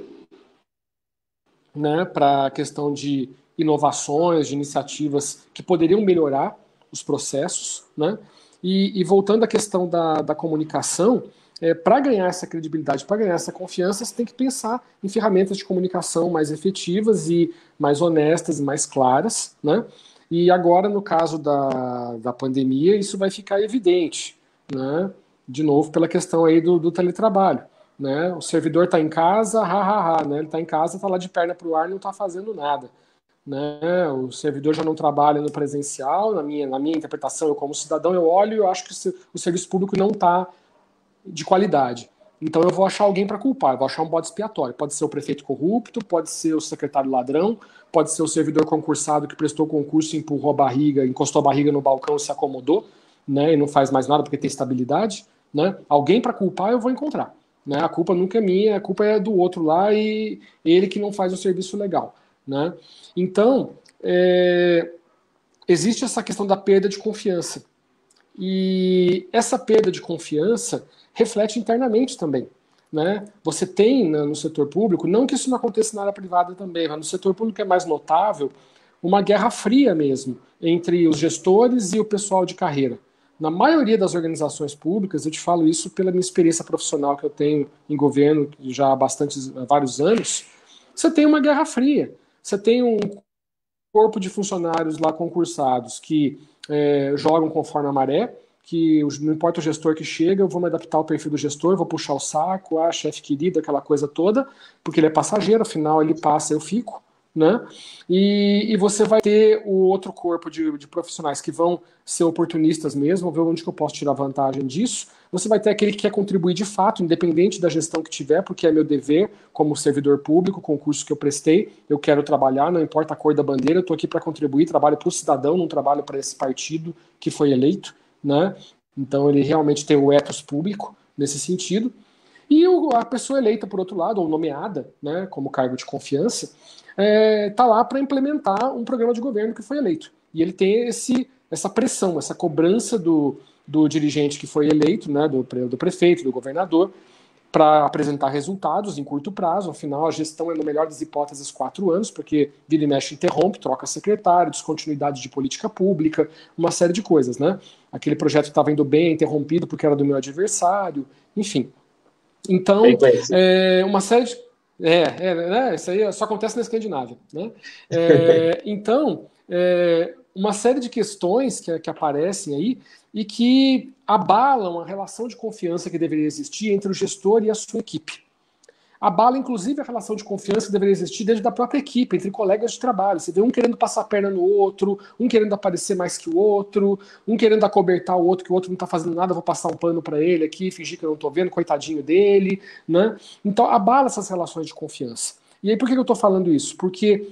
né, para a questão de inovações, de iniciativas que poderiam melhorar os processos. Né? E voltando à questão da comunicação, para ganhar essa credibilidade, para ganhar essa confiança, você tem que pensar em ferramentas de comunicação mais efetivas e mais honestas e mais claras. Né? E agora, no caso da pandemia, isso vai ficar evidente, né? De novo, pela questão aí do teletrabalho. Né? O servidor está em casa, né? Ele está em casa, está lá de perna para o ar, não está fazendo nada. Né? O servidor já não trabalha no presencial, na minha interpretação, eu como cidadão, eu olho e eu acho que o serviço público não está de qualidade. Então eu vou achar alguém para culpar, eu vou achar um bode expiatório. Pode ser o prefeito corrupto, pode ser o secretário ladrão, pode ser o servidor concursado que prestou concurso, empurrou a barriga, encostou a barriga no balcão e se acomodou, né? E não faz mais nada porque tem estabilidade. Né? Alguém para culpar eu vou encontrar. Né? A culpa nunca é minha, a culpa é do outro lá e ele que não faz o serviço legal. Né? Então, existe essa questão da perda de confiança. E essa perda de confiança reflete internamente também. Né? Você tem no setor público, não que isso não aconteça na área privada também, mas no setor público é mais notável uma guerra fria mesmo entre os gestores e o pessoal de carreira. Na maioria das organizações públicas, eu te falo isso pela minha experiência profissional que eu tenho em governo já há vários anos, você tem uma guerra fria. Você tem um corpo de funcionários lá concursados que jogam conforme a maré, que não importa o gestor que chega, eu vou me adaptar ao perfil do gestor, vou puxar o saco, chefe querido, aquela coisa toda, porque ele é passageiro, afinal ele passa, eu fico. Né? E você vai ter o outro corpo de profissionais que vão ser oportunistas mesmo, ver onde que eu posso tirar vantagem disso. Você vai ter aquele que quer contribuir de fato, independente da gestão que tiver, porque é meu dever como servidor público, concurso que eu prestei, eu quero trabalhar, não importa a cor da bandeira, eu estou aqui para contribuir, trabalho para o cidadão, não trabalho para esse partido que foi eleito. Né? Então ele realmente tem o ethos público nesse sentido. E a pessoa eleita, por outro lado, ou nomeada, né, como cargo de confiança, está lá para implementar um programa de governo que foi eleito. E ele tem essa pressão, essa cobrança do dirigente que foi eleito, né, do prefeito, do governador, para apresentar resultados em curto prazo. Afinal, a gestão é, no melhor das hipóteses, 4 anos, porque vira e mexe interrompe, troca secretário, descontinuidade de política pública, uma série de coisas. Né? Aquele projeto que estava indo bem é interrompido porque era do meu adversário, enfim. Então, uma série de... isso aí só acontece na Escandinávia. Né? Então, uma série de questões que aparecem aí e que abalam a relação de confiança que deveria existir entre o gestor e a sua equipe. abala, inclusive, a relação de confiança que deveria existir dentro da própria equipe, entre colegas de trabalho. Você vê um querendo passar a perna no outro, um querendo aparecer mais que o outro, um querendo acobertar o outro, que o outro não está fazendo nada, vou passar um pano para ele aqui, fingir que eu não estou vendo, coitadinho dele, né? Então, abala essas relações de confiança. E aí, por que eu estou falando isso? Porque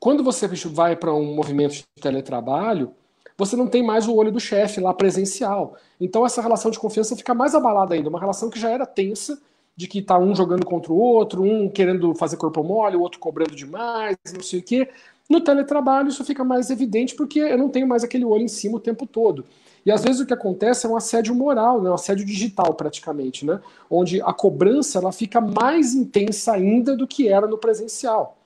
quando você vai para um movimento de teletrabalho, você não tem mais o olho do chefe lá presencial. Então essa relação de confiança fica mais abalada ainda. Uma relação que já era tensa, de que tá um jogando contra o outro, um querendo fazer corpo mole, o outro cobrando demais, não sei o quê. No teletrabalho isso fica mais evidente porque eu não tenho mais aquele olho em cima o tempo todo. E às vezes o que acontece é um assédio moral, né? Um assédio digital praticamente, né? Onde a cobrança ela fica mais intensa ainda do que era no presencial.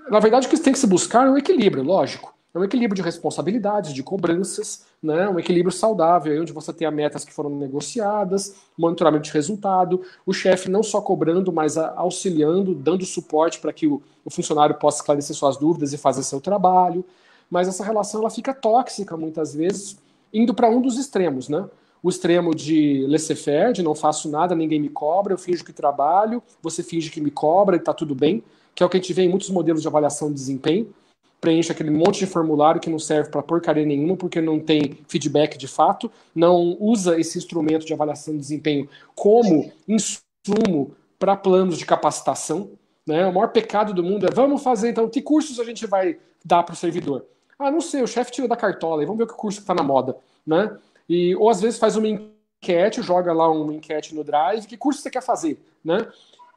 Na verdade, o que tem que se buscar é um equilíbrio, lógico. É um equilíbrio de responsabilidades, de cobranças, né? Um equilíbrio saudável, onde você tenha metas que foram negociadas, monitoramento de resultado, o chefe não só cobrando, mas auxiliando, dando suporte para que o funcionário possa esclarecer suas dúvidas e fazer seu trabalho. Mas essa relação ela fica tóxica, muitas vezes, indo para um dos extremos, né? O extremo de laissez-faire, de não faço nada, ninguém me cobra, eu finjo que trabalho, você finge que me cobra e está tudo bem, que é o que a gente vê em muitos modelos de avaliação de desempenho. Preenche aquele monte de formulário que não serve para porcaria nenhuma, porque não tem feedback de fato, não usa esse instrumento de avaliação de desempenho como insumo para planos de capacitação. Né? O maior pecado do mundo é, vamos fazer, então, que cursos a gente vai dar para o servidor? Ah, não sei, o chefe tira da cartola, e vamos ver que curso que está na moda. Né? Ou às vezes faz uma enquete, joga lá uma enquete no Drive, que curso você quer fazer? Né?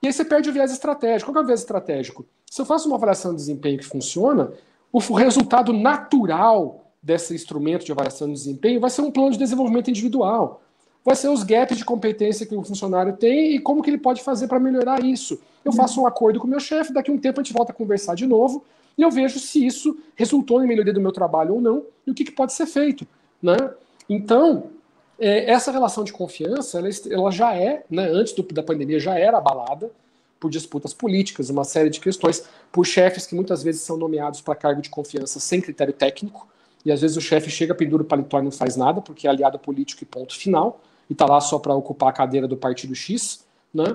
E aí você perde o viés estratégico. Qual que é o viés estratégico? Se eu faço uma avaliação de desempenho que funciona, o resultado natural desse instrumento de avaliação de desempenho vai ser um plano de desenvolvimento individual. Vai ser os gaps de competência que o funcionário tem e como que ele pode fazer para melhorar isso. Eu faço um acordo com o meu chefe, daqui a um tempo a gente volta a conversar de novo e eu vejo se isso resultou em melhoria do meu trabalho ou não e o que pode ser feito. Né? Então, essa relação de confiança, ela já né, antes da pandemia, já era abalada por disputas políticas, uma série de questões, por chefes que muitas vezes são nomeados para cargo de confiança sem critério técnico, e às vezes o chefe chega, pendura o paletó e não faz nada, porque é aliado político e ponto final, e está lá só para ocupar a cadeira do partido X, né?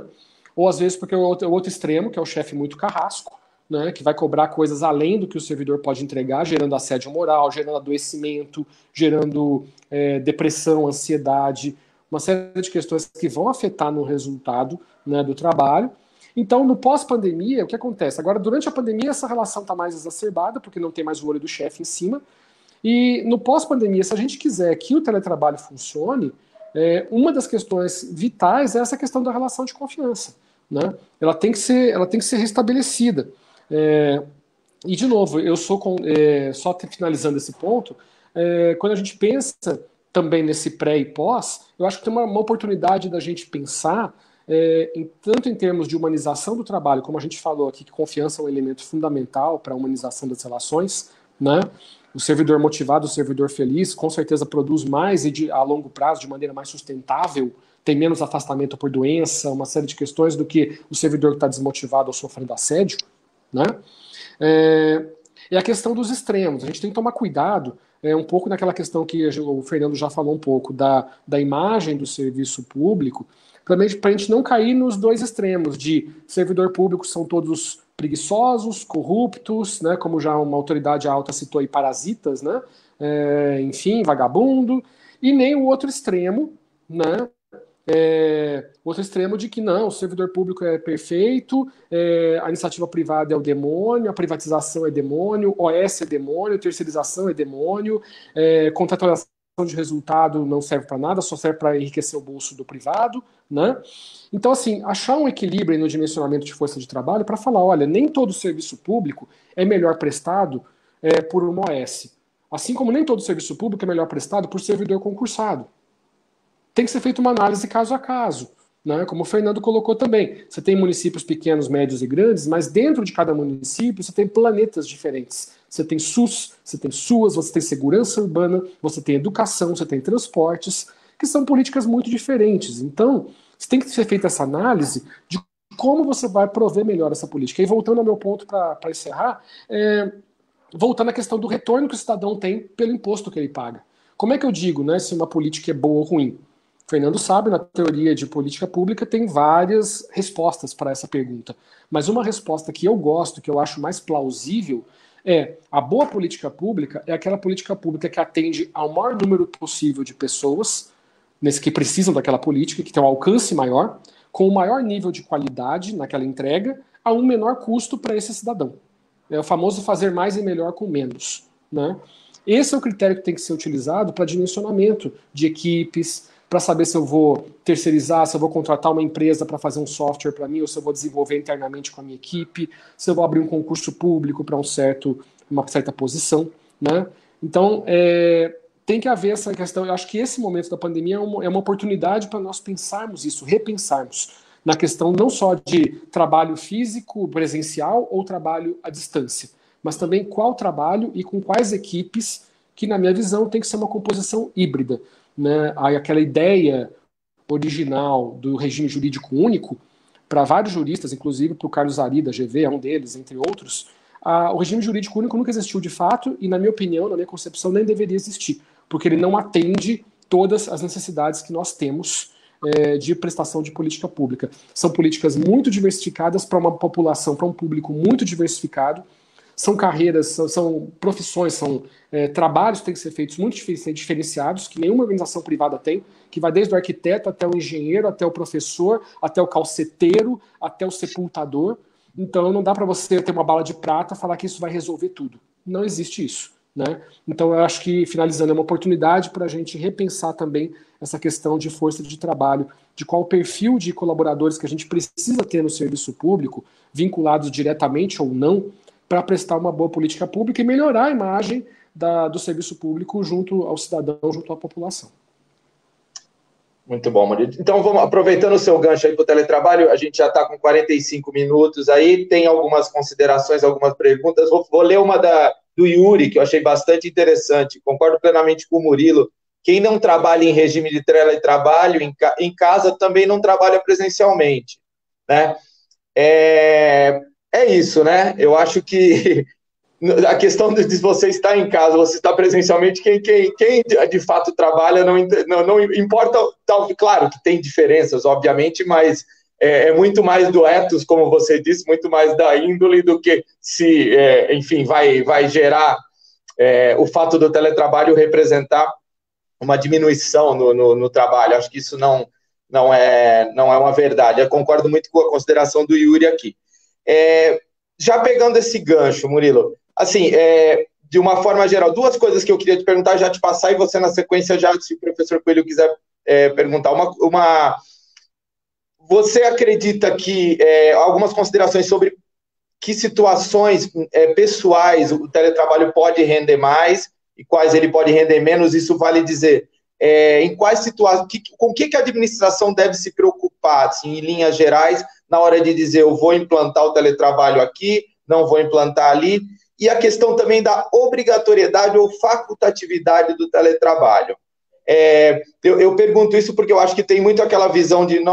Ou às vezes porque o outro extremo, que é o chefe muito carrasco, né, que vai cobrar coisas além do que o servidor pode entregar, gerando assédio moral, gerando adoecimento, gerando depressão, ansiedade, uma série de questões que vão afetar no resultado, né, do trabalho. Então, no pós-pandemia, o que acontece? Agora, durante a pandemia, essa relação está mais exacerbada, porque não tem mais o olho do chefe em cima. E no pós-pandemia, se a gente quiser que o teletrabalho funcione, uma das questões vitais é essa questão da relação de confiança. Né? Ela tem que ser restabelecida. E, de novo, eu só finalizando esse ponto, quando a gente pensa também nesse pré e pós, eu acho que tem uma oportunidade da gente pensar tanto em termos de humanização do trabalho, como a gente falou aqui, que confiança é um elemento fundamental para a humanização das relações, né? O servidor motivado, o servidor feliz, com certeza produz mais e a longo prazo, de maneira mais sustentável, tem menos afastamento por doença, uma série de questões do que o servidor que está desmotivado ou sofrendo assédio, né? É a questão dos extremos. A gente tem que tomar cuidado um pouco naquela questão que o Fernando já falou um pouco, da imagem do serviço público, para a gente não cair nos dois extremos, de servidor público são todos preguiçosos, corruptos, né, como já uma autoridade alta citou aí, parasitas, né, enfim, vagabundo, e nem o outro extremo, né, outro extremo de que não, o servidor público é perfeito, a iniciativa privada é o demônio, a privatização é demônio, OS é demônio, terceirização é demônio, contratualização de resultado não serve para nada, só serve para enriquecer o bolso do privado, né? Então, assim, achar um equilíbrio no dimensionamento de força de trabalho para falar, olha, nem todo serviço público é melhor prestado por uma OS. Assim como nem todo serviço público é melhor prestado por servidor concursado. Tem que ser feita uma análise caso a caso, né? Como o Fernando colocou também. Você tem municípios pequenos, médios e grandes, mas dentro de cada município você tem planetas diferentes. Você tem SUS, você tem SUAS, você tem segurança urbana, você tem educação, você tem transportes, que são políticas muito diferentes. Então, você tem que ser feita essa análise de como você vai prover melhor essa política. E voltando ao meu ponto para encerrar, voltando à questão do retorno que o cidadão tem pelo imposto que ele paga. Como é que eu digo, né, se uma política é boa ou ruim? Fernando sabe, na teoria de política pública tem várias respostas para essa pergunta. Mas uma resposta que eu gosto, que eu acho mais plausível, é a boa política pública é aquela política pública que atende ao maior número possível de pessoas que precisam daquela política, que tem um alcance maior, com o maior nível de qualidade naquela entrega, a um menor custo para esse cidadão. É o famoso fazer mais e melhor com menos, né? Esse é o critério que tem que ser utilizado para dimensionamento de equipes, para saber se eu vou terceirizar, se eu vou contratar uma empresa para fazer um software para mim, ou se eu vou desenvolver internamente com a minha equipe, se eu vou abrir um concurso público para uma certa posição, né? Então, tem que haver essa questão. Eu acho que esse momento da pandemia é uma oportunidade para nós pensarmos isso, repensarmos na questão não só de trabalho físico, presencial ou trabalho à distância, mas também qual trabalho e com quais equipes, que na minha visão tem que ser uma composição híbrida, né? Aí aquela ideia original do regime jurídico único, para vários juristas, inclusive para o Carlos Ari da GV, é um deles, entre outros, o regime jurídico único nunca existiu de fato e, na minha opinião, na minha concepção, nem deveria existir, porque ele não atende todas as necessidades que nós temos de prestação de política pública. São políticas muito diversificadas para uma população, para um público muito diversificado. São carreiras, são profissões, são trabalhos que têm que ser feitos muito diferenciados, que nenhuma organização privada tem, que vai desde o arquiteto até o engenheiro, até o professor, até o calceteiro, até o sepultador. Então não dá para você ter uma bala de prata e falar que isso vai resolver tudo. Não existe isso, né? Então eu acho que, finalizando, é uma oportunidade para a gente repensar também essa questão de força de trabalho, de qual o perfil de colaboradores que a gente precisa ter no serviço público, vinculados diretamente ou não, para prestar uma boa política pública e melhorar a imagem do serviço público junto ao cidadão, junto à população. Muito bom, Murilo. Então, aproveitando o seu gancho aí para o teletrabalho, a gente já está com 45 minutos aí, tem algumas considerações, algumas perguntas. Vou ler uma do Yuri, que eu achei bastante interessante. Concordo plenamente com o Murilo. Quem não trabalha em regime de teletrabalho em casa também não trabalha presencialmente, né? É isso, né? Eu acho que a questão de você estar em casa, você estar presencialmente, quem de fato trabalha, não importa, claro que tem diferenças, obviamente, mas é muito mais do ethos, como você disse, muito mais da índole do que se, enfim, vai gerar o fato do teletrabalho representar uma diminuição no trabalho. Acho que isso não é uma verdade. Eu concordo muito com a consideração do Yuri aqui. Já pegando esse gancho, Murilo, assim, de uma forma geral, duas coisas que eu queria te perguntar, já te passar, e você na sequência, já, se o professor Coelho quiser perguntar. Você acredita que algumas considerações sobre que situações pessoais o teletrabalho pode render mais e quais ele pode render menos? Isso vale dizer, em quais situações, com que a administração deve se preocupar, assim, em linhas gerais, na hora de dizer eu vou implantar o teletrabalho aqui, não vou implantar ali, e a questão também da obrigatoriedade ou facultatividade do teletrabalho. Eu pergunto isso porque eu acho que tem muito aquela visão de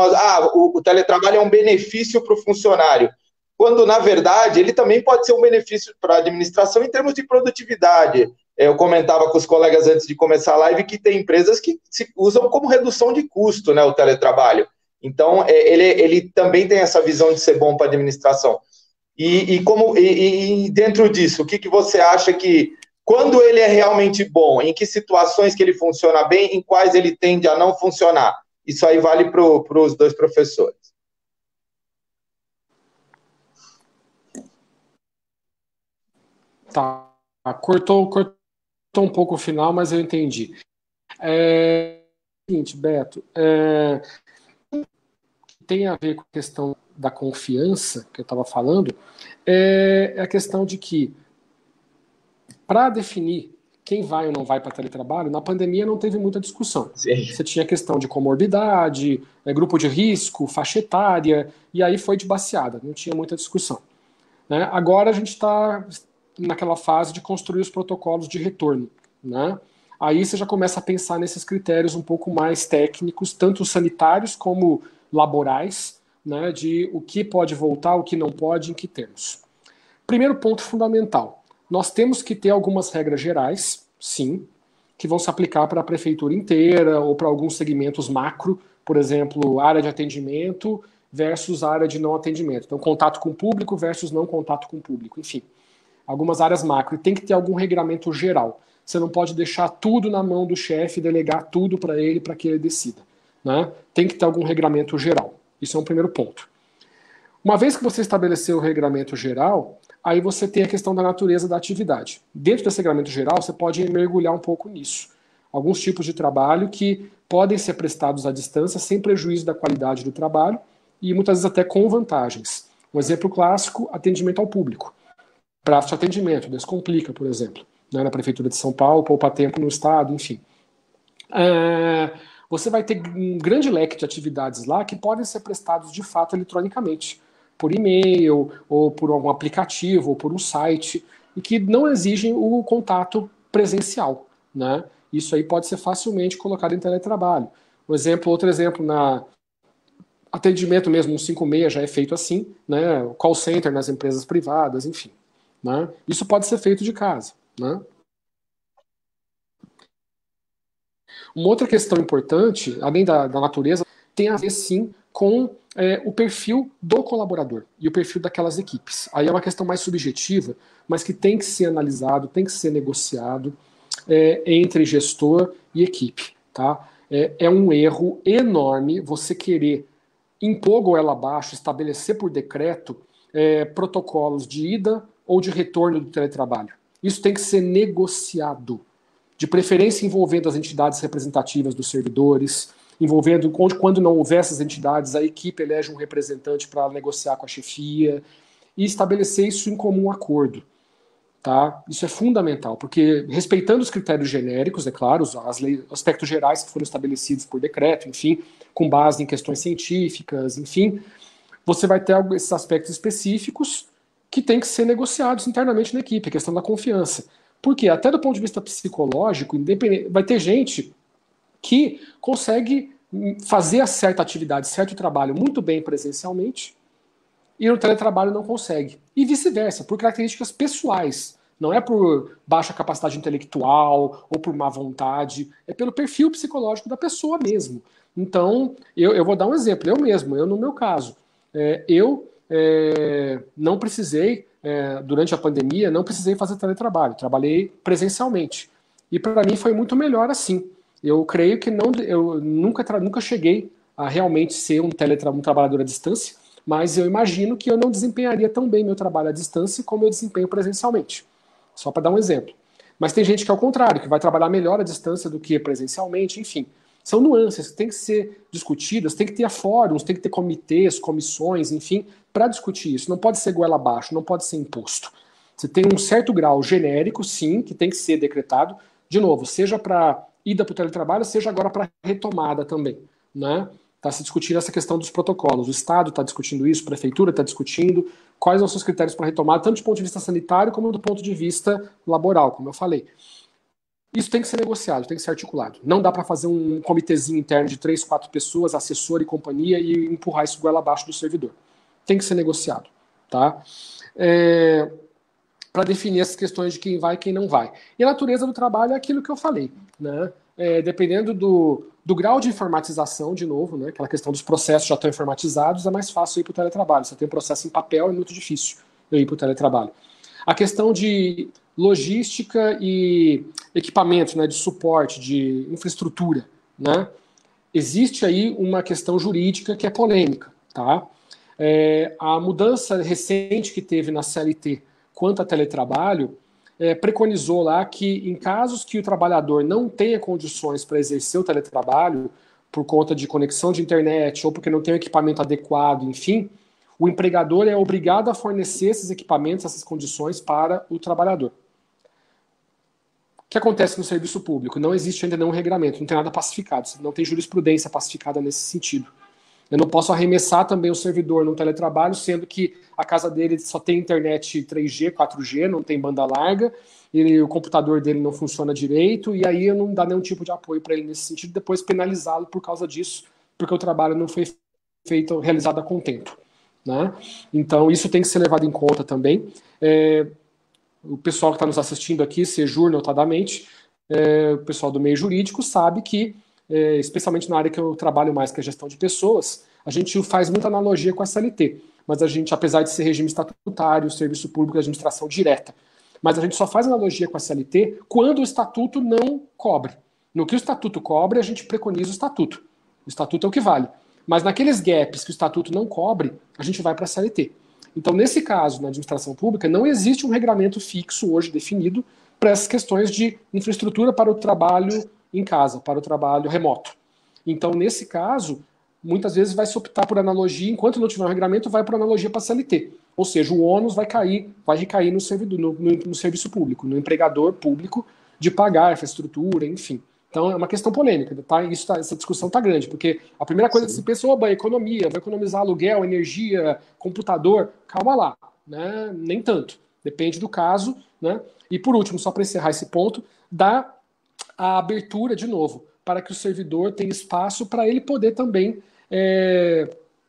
o teletrabalho é um benefício para o funcionário, quando, na verdade, ele também pode ser um benefício para a administração em termos de produtividade. Eu comentava com os colegas antes de começar a live que tem empresas que se usam como redução de custo, né, o teletrabalho. Então, ele também tem essa visão de ser bom para a administração. E dentro disso, o que você acha que, quando ele é realmente bom, em que situações que ele funciona bem, em quais ele tende a não funcionar? Isso aí vale para os dois professores. Tá, cortou um pouco o final, mas eu entendi. Seguinte, Beto, tem a ver com a questão da confiança que eu estava falando, é a questão de que, para definir quem vai ou não vai para teletrabalho, na pandemia não teve muita discussão. Sim. Você tinha questão de comorbidade, grupo de risco, faixa etária, e aí foi de baseada, não tinha muita discussão, né? Agora a gente está naquela fase de construir os protocolos de retorno, né? Aí você já começa a pensar nesses critérios um pouco mais técnicos, tanto sanitários como laborais, né, de o que pode voltar, o que não pode, em que termos. Primeiro ponto fundamental, nós temos que ter algumas regras gerais, sim, que vão se aplicar para a prefeitura inteira ou para alguns segmentos macro, por exemplo, área de atendimento versus área de não atendimento. Então, contato com o público versus não contato com o público, enfim. Algumas áreas macro. E tem que ter algum regramento geral. Você não pode deixar tudo na mão do chefe e delegar tudo para ele para que ele decida, né? Tem que ter algum regramento geral. Isso é um primeiro ponto. Uma vez que você estabeleceu o regramento geral, aí você tem a questão da natureza da atividade. Dentro desse regramento geral, você pode mergulhar um pouco nisso. Alguns tipos de trabalho que podem ser prestados à distância sem prejuízo da qualidade do trabalho e muitas vezes até com vantagens. Um exemplo clássico, atendimento ao público. Prazo de atendimento, Descomplica, por exemplo, né, na Prefeitura de São Paulo, poupa tempo no Estado, enfim. Você vai ter um grande leque de atividades lá que podem ser prestados de fato eletronicamente, por e-mail, ou por algum aplicativo, ou por um site, e que não exigem o contato presencial, né? Isso aí pode ser facilmente colocado em teletrabalho. Outro exemplo, na atendimento mesmo, 156 já é feito assim, né? Call center nas empresas privadas, enfim. Né? Isso pode ser feito de casa. Né? Uma outra questão importante, além da natureza, tem a ver sim com o perfil do colaborador e o perfil daquelas equipes. Aí é uma questão mais subjetiva, mas que tem que ser analisado, tem que ser negociado entre gestor e equipe. Tá? É um erro enorme você querer impor goela abaixo, estabelecer por decreto protocolos de ida ou de retorno do teletrabalho. Isso tem que ser negociado, de preferência envolvendo as entidades representativas dos servidores, envolvendo, quando não houver essas entidades, a equipe elege um representante para negociar com a chefia e estabelecer isso em comum acordo. Tá? Isso é fundamental, porque respeitando os critérios genéricos, é claro, os aspectos gerais que foram estabelecidos por decreto, enfim, com base em questões científicas, enfim, você vai ter esses aspectos específicos que têm que ser negociados internamente na equipe, a questão da confiança. Porque até do ponto de vista psicológico, vai ter gente que consegue fazer a certa atividade, certo trabalho muito bem presencialmente, e no teletrabalho não consegue. E vice-versa, por características pessoais. Não é por baixa capacidade intelectual ou por má vontade, é pelo perfil psicológico da pessoa mesmo. Então, eu vou dar um exemplo, eu no meu caso, não precisei, durante a pandemia, não precisei fazer teletrabalho, trabalhei presencialmente. E para mim foi muito melhor assim. Eu creio que eu nunca cheguei a realmente ser um trabalhador à distância, mas eu imagino que eu não desempenharia tão bem meu trabalho à distância como eu desempenho presencialmente. Só para dar um exemplo. Mas tem gente que é o contrário, que vai trabalhar melhor à distância do que presencialmente, enfim. São nuances que têm que ser discutidas, tem que ter fóruns, tem que ter comitês, comissões, enfim, para discutir isso. Não pode ser goela abaixo, não pode ser imposto. Você tem um certo grau genérico, sim, que tem que ser decretado, de novo, seja para ida para o teletrabalho, seja agora para retomada também, né? Está se discutindo essa questão dos protocolos. O Estado está discutindo isso, a Prefeitura está discutindo quais são os seus critérios para retomada, tanto do ponto de vista sanitário como do ponto de vista laboral, como eu falei. Isso tem que ser negociado, tem que ser articulado. Não dá para fazer um comitêzinho interno de 3, 4 pessoas, assessor e companhia, e empurrar isso goela abaixo do servidor. Tem que ser negociado. Tá? Para definir essas questões de quem vai e quem não vai. E a natureza do trabalho é aquilo que eu falei. Né? Dependendo do grau de informatização, de novo, né? Aquela questão dos processos já estão informatizados, é mais fácil ir para o teletrabalho. Você tem um processo em papel, é muito difícil eu ir para o teletrabalho. A questão de logística e equipamentos, né, de suporte, de infraestrutura, né? Existe aí uma questão jurídica que é polêmica. Tá? A mudança recente que teve na CLT quanto a teletrabalho, preconizou lá que em casos que o trabalhador não tenha condições para exercer o teletrabalho, por conta de conexão de internet ou porque não tem um equipamento adequado, enfim, o empregador é obrigado a fornecer esses equipamentos, essas condições para o trabalhador. O que acontece no serviço público? Não existe ainda nenhum regramento, não tem nada pacificado, não tem jurisprudência pacificada nesse sentido. Eu não posso arremessar também o servidor no teletrabalho, sendo que a casa dele só tem internet 3G, 4G, não tem banda larga, e o computador dele não funciona direito, e aí eu não dá nenhum tipo de apoio para ele nesse sentido, depois penalizá-lo por causa disso, porque o trabalho não foi realizado a contento. Né? Então isso tem que ser levado em conta também. O pessoal que está nos assistindo aqui, Sejur notadamente, o pessoal do meio jurídico sabe que, especialmente na área que eu trabalho mais, que é a gestão de pessoas, a gente faz muita analogia com a CLT. Mas a gente, apesar de ser regime estatutário, serviço público de administração direta, mas a gente só faz analogia com a CLT quando o estatuto não cobre. No que o estatuto cobre, a gente preconiza o estatuto. O estatuto é o que vale. Mas naqueles gaps que o estatuto não cobre, a gente vai para a CLT. Então, nesse caso, na administração pública, não existe um regramento fixo hoje definido para essas questões de infraestrutura para o trabalho em casa, para o trabalho remoto. Então, nesse caso, muitas vezes vai se optar por analogia, enquanto não tiver um regramento, vai por analogia para a CLT. Ou seja, o ônus vai recair no servidor, no serviço público, no empregador público de pagar a infraestrutura, enfim. Então é uma questão polêmica, tá? Essa discussão está grande, porque a primeira coisa que se pensa, oba, economia, vai economizar aluguel, energia, computador, calma lá, né? Nem tanto, depende do caso, né? E por último, só para encerrar esse ponto, dá a abertura de novo, para que o servidor tenha espaço para ele poder também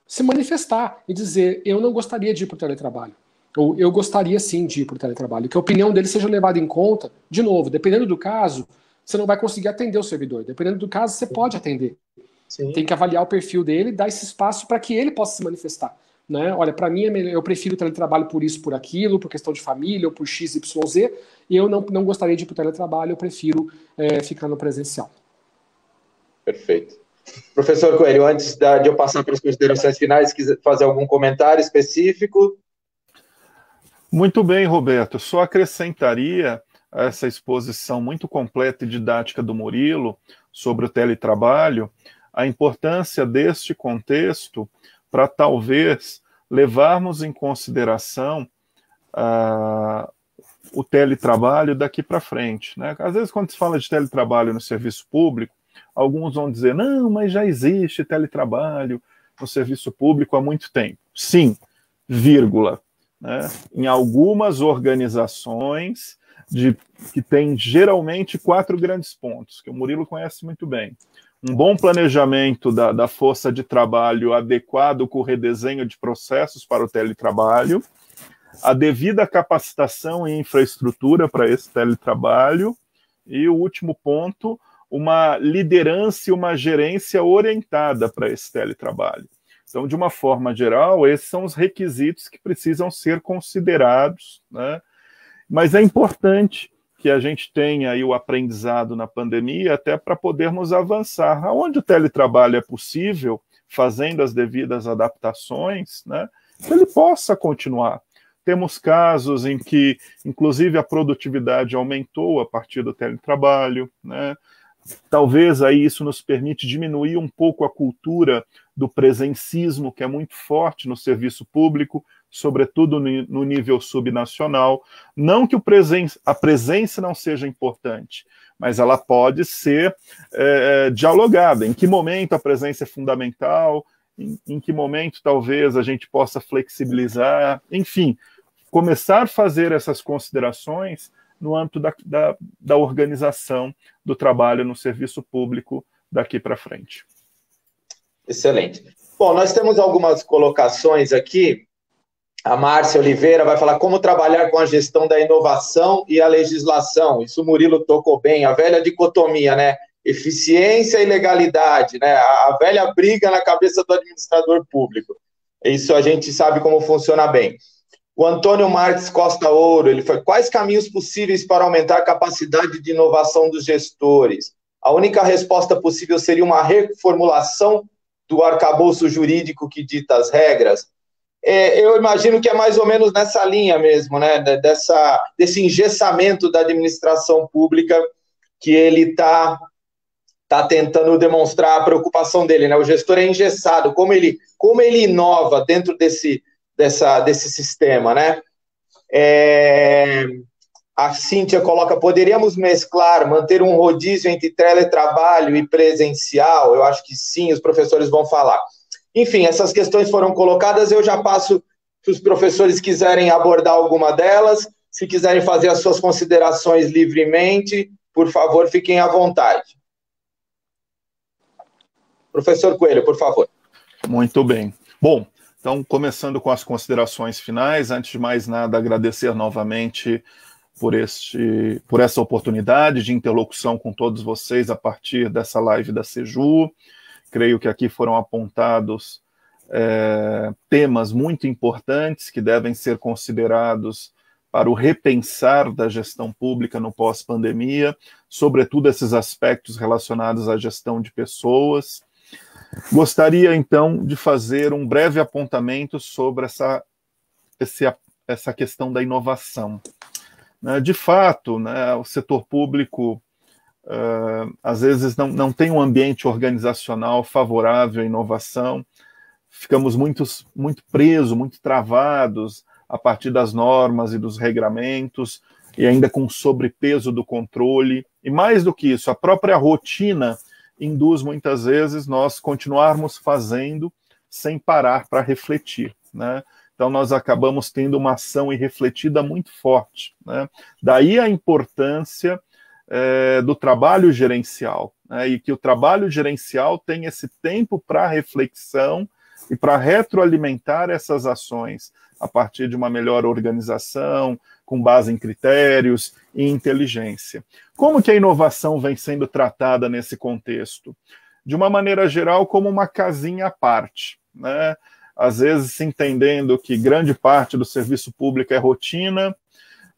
se manifestar e dizer, eu não gostaria de ir para o teletrabalho, ou eu gostaria sim de ir para o teletrabalho, que a opinião dele seja levada em conta, de novo, dependendo do caso, você não vai conseguir atender o servidor. Dependendo do caso, você pode atender. Sim. Tem que avaliar o perfil dele e dar esse espaço para que ele possa se manifestar. Né? Olha, para mim, eu prefiro o teletrabalho por isso, por aquilo, por questão de família, ou por X, Y, Z, e eu não gostaria de ir para o teletrabalho, eu prefiro ficar no presencial. Perfeito. Professor Coelho, antes de eu passar para as considerações finais, quiser fazer algum comentário específico? Muito bem, Roberto. Só acrescentaria essa exposição muito completa e didática do Murilo sobre o teletrabalho, a importância deste contexto para talvez levarmos em consideração o teletrabalho daqui para frente, né? Às vezes, quando se fala de teletrabalho no serviço público, alguns vão dizer, não, mas já existe teletrabalho no serviço público há muito tempo. Sim, vírgula. Né? Em algumas organizações que tem geralmente 4 grandes pontos, que o Murilo conhece muito bem. Um bom planejamento da força de trabalho adequado com o redesenho de processos para o teletrabalho, a devida capacitação e infraestrutura para esse teletrabalho, e o último ponto, uma liderança e uma gerência orientada para esse teletrabalho. Então, de uma forma geral, esses são os requisitos que precisam ser considerados, né? Mas é importante que a gente tenha aí o aprendizado na pandemia até para podermos avançar. Aonde o teletrabalho é possível, fazendo as devidas adaptações, né, que ele possa continuar. Temos casos em que, inclusive, a produtividade aumentou a partir do teletrabalho, né? Talvez aí isso nos permite diminuir um pouco a cultura do presencismo, que é muito forte no serviço público, sobretudo no nível subnacional. Não que a presença não seja importante, mas ela pode ser dialogada. Em que momento a presença é fundamental, em que momento talvez a gente possa flexibilizar, enfim, começar a fazer essas considerações no âmbito da organização do trabalho no serviço público daqui para frente. Excelente. Bom, nós temos algumas colocações aqui. A Márcia Oliveira vai falar como trabalhar com a gestão da inovação e a legislação. Isso o Murilo tocou bem, a velha dicotomia, né? Eficiência e legalidade, né? A velha briga na cabeça do administrador público. Isso a gente sabe como funciona bem. O Antônio Marques Costa Ouro, ele foi: quais caminhos possíveis para aumentar a capacidade de inovação dos gestores? A única resposta possível seria uma reformulação do arcabouço jurídico que dita as regras? Eu imagino que é mais ou menos nessa linha mesmo, né? Desse engessamento da administração pública que ele está tentando demonstrar a preocupação dele, né? O gestor é engessado, como ele inova dentro desse sistema, né? A Cíntia coloca: poderíamos mesclar, manter um rodízio entre teletrabalho e presencial? Eu acho que sim, os professores vão falar. Enfim, essas questões foram colocadas, eu já passo, se os professores quiserem abordar alguma delas, se quiserem fazer as suas considerações livremente, por favor, fiquem à vontade. Professor Coelho, por favor. Muito bem. Bom, então, começando com as considerações finais, antes de mais nada, agradecer novamente por essa oportunidade de interlocução com todos vocês a partir dessa live da Sejur. Creio que aqui foram apontados temas muito importantes que devem ser considerados para o repensar da gestão pública no pós-pandemia, sobretudo esses aspectos relacionados à gestão de pessoas. Gostaria, então, de fazer um breve apontamento sobre essa questão da inovação. De fato, o setor público, às vezes, não tem um ambiente organizacional favorável à inovação, ficamos muito presos, muito travados a partir das normas e dos regramentos, e ainda com sobrepeso do controle, e mais do que isso, a própria rotina induz muitas vezes nós continuarmos fazendo sem parar para refletir, né? Então nós acabamos tendo uma ação irrefletida muito forte, né? Daí a importância do trabalho gerencial, né? E que o trabalho gerencial tem esse tempo para reflexão e para retroalimentar essas ações a partir de uma melhor organização, com base em critérios e inteligência. Como que a inovação vem sendo tratada nesse contexto? De uma maneira geral, como uma casinha à parte, né? Às vezes, se entendendo que grande parte do serviço público é rotina,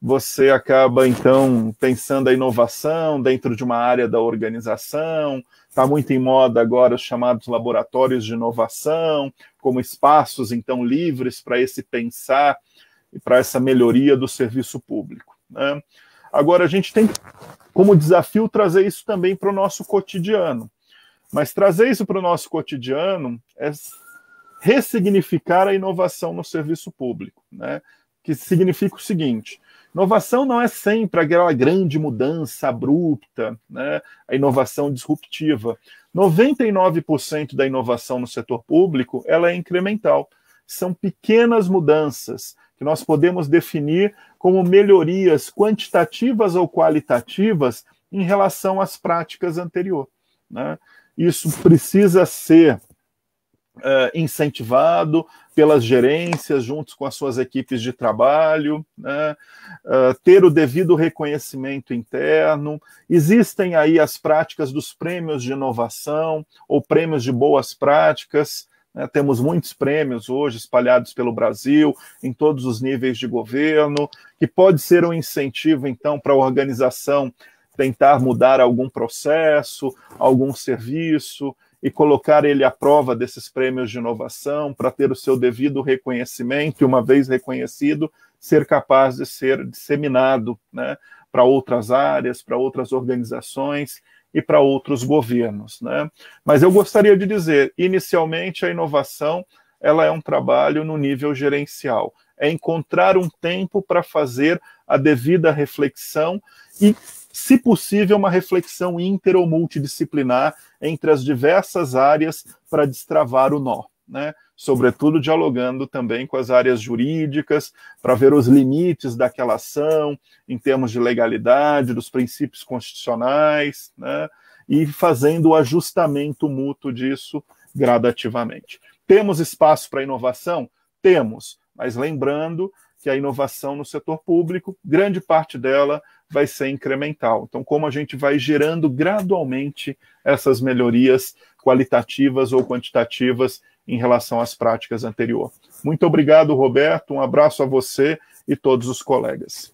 você acaba, então, pensando a inovação dentro de uma área da organização. Está muito em moda agora os chamados laboratórios de inovação, como espaços, então, livres para esse pensar e para essa melhoria do serviço público, né? Agora, a gente tem como desafio trazer isso também para o nosso cotidiano. Mas trazer isso para o nosso cotidiano é ressignificar a inovação no serviço público, né? Que significa o seguinte: inovação não é sempre aquela grande mudança abrupta, né? A inovação disruptiva. 99% da inovação no setor público ela é incremental. São pequenas mudanças que nós podemos definir como melhorias quantitativas ou qualitativas em relação às práticas anteriores, né? Isso precisa ser incentivado pelas gerências, juntos com as suas equipes de trabalho, né? Ter o devido reconhecimento interno. Existem aí as práticas dos prêmios de inovação ou prêmios de boas práticas, né? Temos muitos prêmios hoje espalhados pelo Brasil, em todos os níveis de governo, que pode ser um incentivo, então, para a organização tentar mudar algum processo, algum serviço, e colocar ele à prova desses prêmios de inovação para ter o seu devido reconhecimento e, uma vez reconhecido, ser capaz de ser disseminado, né, para outras áreas, para outras organizações e para outros governos, né? Mas eu gostaria de dizer, inicialmente, a inovação ela é um trabalho no nível gerencial. É encontrar um tempo para fazer a devida reflexão e, se possível, uma reflexão inter ou multidisciplinar entre as diversas áreas para destravar o nó, né? Sobretudo dialogando também com as áreas jurídicas, para ver os limites daquela ação, em termos de legalidade, dos princípios constitucionais, né? E fazendo o ajustamento mútuo disso gradativamente. Temos espaço para inovação? Temos, mas lembrando que a inovação no setor público, grande parte dela vai ser incremental. Então, como a gente vai gerando gradualmente essas melhorias qualitativas ou quantitativas em relação às práticas anteriores. Muito obrigado, Roberto. Um abraço a você e todos os colegas.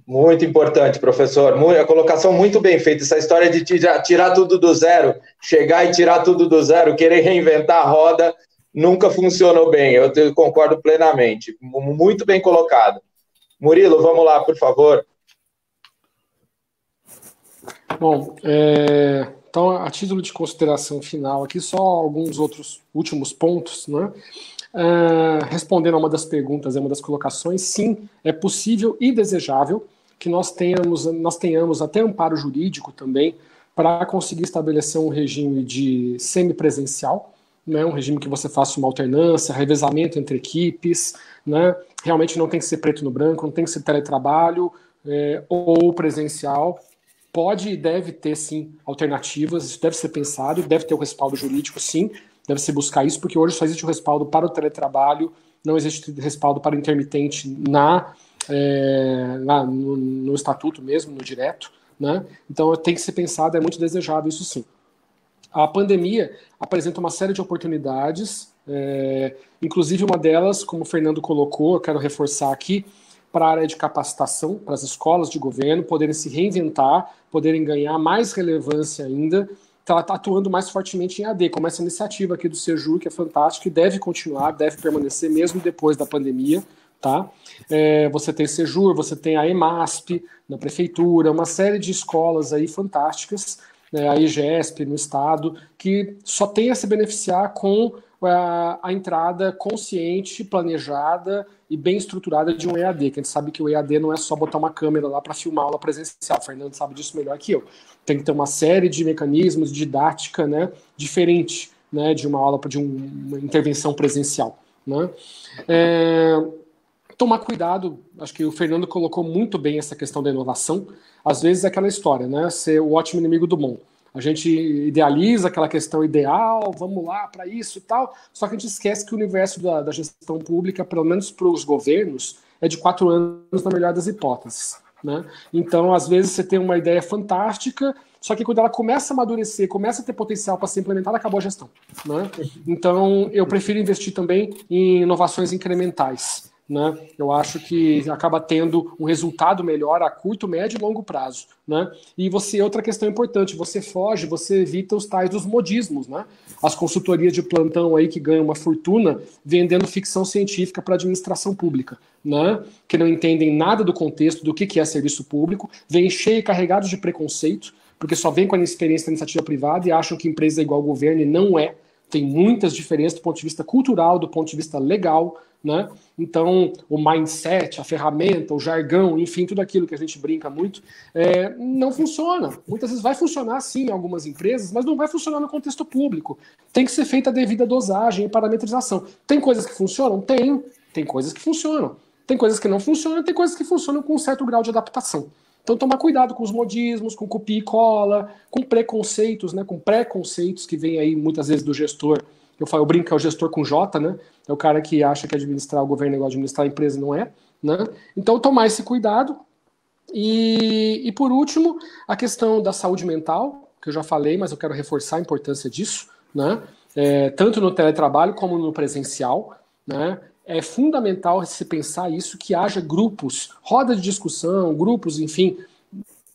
Muito importante, professor. A colocação muito bem feita. Essa história de tirar tudo do zero, chegar e tirar tudo do zero, querer reinventar a roda, nunca funcionou bem. Eu concordo plenamente. Muito bem colocado. Murilo, vamos lá, por favor. Bom, então, a título de consideração final aqui, só alguns outros últimos pontos, né? Respondendo a uma das perguntas, a uma das colocações, sim, é possível e desejável que nós tenhamos até amparo jurídico também para conseguir estabelecer um regime de semipresencial, né? Um regime que você faça uma alternância, revezamento entre equipes, né? Realmente não tem que ser preto no branco, não tem que ser teletrabalho ou presencial. Pode e deve ter, sim, alternativas, isso deve ser pensado, deve ter o respaldo jurídico, sim, deve se buscar isso, porque hoje só existe o respaldo para o teletrabalho, não existe respaldo para o intermitente na lá no estatuto mesmo, no direto, né? Então tem que ser pensado, é muito desejável isso sim. A pandemia apresenta uma série de oportunidades, inclusive uma delas, como o Fernando colocou, eu quero reforçar aqui, para a área de capacitação, para as escolas de governo poderem se reinventar, poderem ganhar mais relevância ainda. Ela está atuando mais fortemente em AD, como essa iniciativa aqui do Sejur, que é fantástica e deve continuar, deve permanecer mesmo depois da pandemia. Tá? Você tem Sejur, você tem a EMASP na prefeitura, uma série de escolas aí fantásticas, a IGESP no estado, que só tem a se beneficiar com a entrada consciente, planejada e bem estruturada de um EAD, que a gente sabe que o EAD não é só botar uma câmera lá para filmar aula presencial, o Fernando sabe disso melhor que eu. Tem que ter uma série de mecanismos de didática, né, diferente, né, de uma aula, de uma intervenção presencial, né? Tomar cuidado, acho que o Fernando colocou muito bem essa questão da inovação. Às vezes é aquela história, né, ser o ótimo inimigo do bom. A gente idealiza aquela questão ideal, vamos lá para isso e tal, só que a gente esquece que o universo da gestão pública, pelo menos para os governos, é de 4 anos na melhor das hipóteses, né? Então, às vezes, você tem uma ideia fantástica, só que quando ela começa a amadurecer, começa a ter potencial para ser implementada, acabou a gestão, né? Então, eu prefiro investir também em inovações incrementais, né? Eu acho que acaba tendo um resultado melhor a curto, médio e longo prazo, né? E outra questão importante, você evita os tais dos modismos, né? As consultorias de plantão aí que ganham uma fortuna vendendo ficção científica para a administração pública, né? Que não entendem nada do contexto do que é serviço público, vêm cheio e carregados de preconceito, porque só vêm com a experiência da iniciativa privada e acham que empresa é igual ao governo e não é. Tem muitas diferenças do ponto de vista cultural, do ponto de vista legal, né? Então, o mindset, a ferramenta, o jargão, enfim, tudo aquilo que a gente brinca muito, não funciona. Muitas vezes vai funcionar, sim, em algumas empresas, mas não vai funcionar no contexto público. Tem que ser feita a devida dosagem e parametrização. Tem coisas que funcionam? Tem coisas que funcionam. Tem coisas que não funcionam, tem coisas que funcionam com um certo grau de adaptação. Então, tomar cuidado com os modismos, com copia e cola, com preconceitos, né, com preconceitos que vem aí muitas vezes do gestor. Eu brinco que é o gestor com J, né? É o cara que acha que administrar o governo é igual administrar a empresa, não é, né? Então, tomar esse cuidado. E por último, a questão da saúde mental, que eu já falei, mas eu quero reforçar a importância disso, né? Tanto no teletrabalho como no presencial, né? É fundamental se pensar isso, que haja grupos, roda de discussão, grupos, enfim,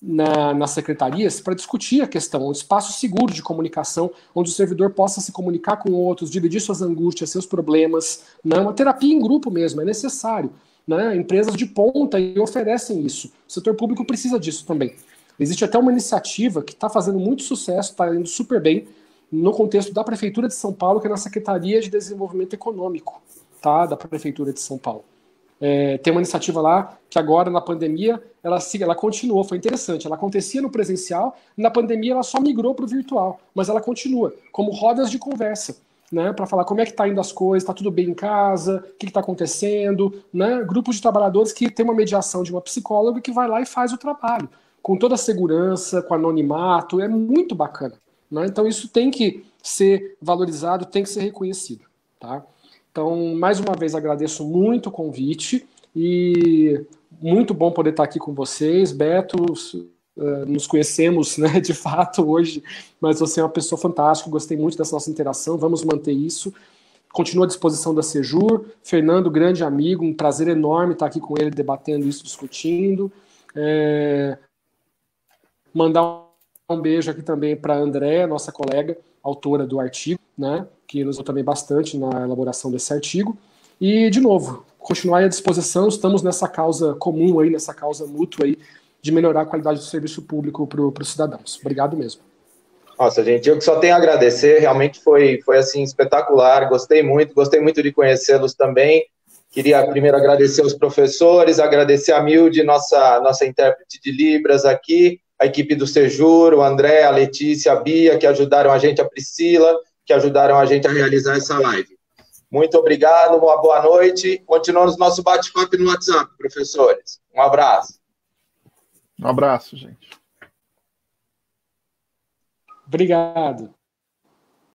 nas secretarias para discutir a questão, um espaço seguro de comunicação, onde o servidor possa se comunicar com outros, dividir suas angústias, seus problemas, né? Uma terapia em grupo mesmo, é necessário, né? Empresas de ponta oferecem isso, o setor público precisa disso também. Existe até uma iniciativa que está fazendo muito sucesso, está indo super bem, no contexto da Prefeitura de São Paulo, que é na Secretaria de Desenvolvimento Econômico, tá? Da Prefeitura de São Paulo. Tem uma iniciativa lá que agora, na pandemia, ela continuou, foi interessante. Ela acontecia no presencial, na pandemia ela só migrou para o virtual, mas ela continua, como rodas de conversa, né, para falar como é que está indo as coisas, está tudo bem em casa, o que está acontecendo, né, grupos de trabalhadores que tem uma mediação de uma psicóloga que vai lá e faz o trabalho, com toda a segurança, com anonimato, é muito bacana, né? Então isso tem que ser valorizado, tem que ser reconhecido, tá? Então, mais uma vez, agradeço muito o convite e muito bom poder estar aqui com vocês. Beto, nos conhecemos, né, de fato hoje, mas você é uma pessoa fantástica, gostei muito dessa nossa interação, vamos manter isso. Continuo à disposição da Sejur. Fernando, grande amigo, um prazer enorme estar aqui com ele, debatendo isso, discutindo. Mandar um beijo aqui também para a Andréa, nossa colega, autora do artigo, né, que nos ajudou também bastante na elaboração desse artigo. E, de novo, continuar à disposição, estamos nessa causa comum aí, nessa causa mútua aí, de melhorar a qualidade do serviço público para os cidadãos. Obrigado mesmo. Nossa, gente, eu que só tenho a agradecer, realmente foi assim, espetacular, gostei muito de conhecê-los também. Queria primeiro agradecer aos professores, agradecer a Milde, nossa intérprete de Libras aqui, a equipe do Sejur, o André, a Letícia, a Bia, que ajudaram a gente, a Priscila, que ajudaram a gente a realizar essa live. Muito obrigado, uma boa noite. Continuamos nosso bate-papo no WhatsApp, professores. Um abraço. Um abraço, gente. Obrigado.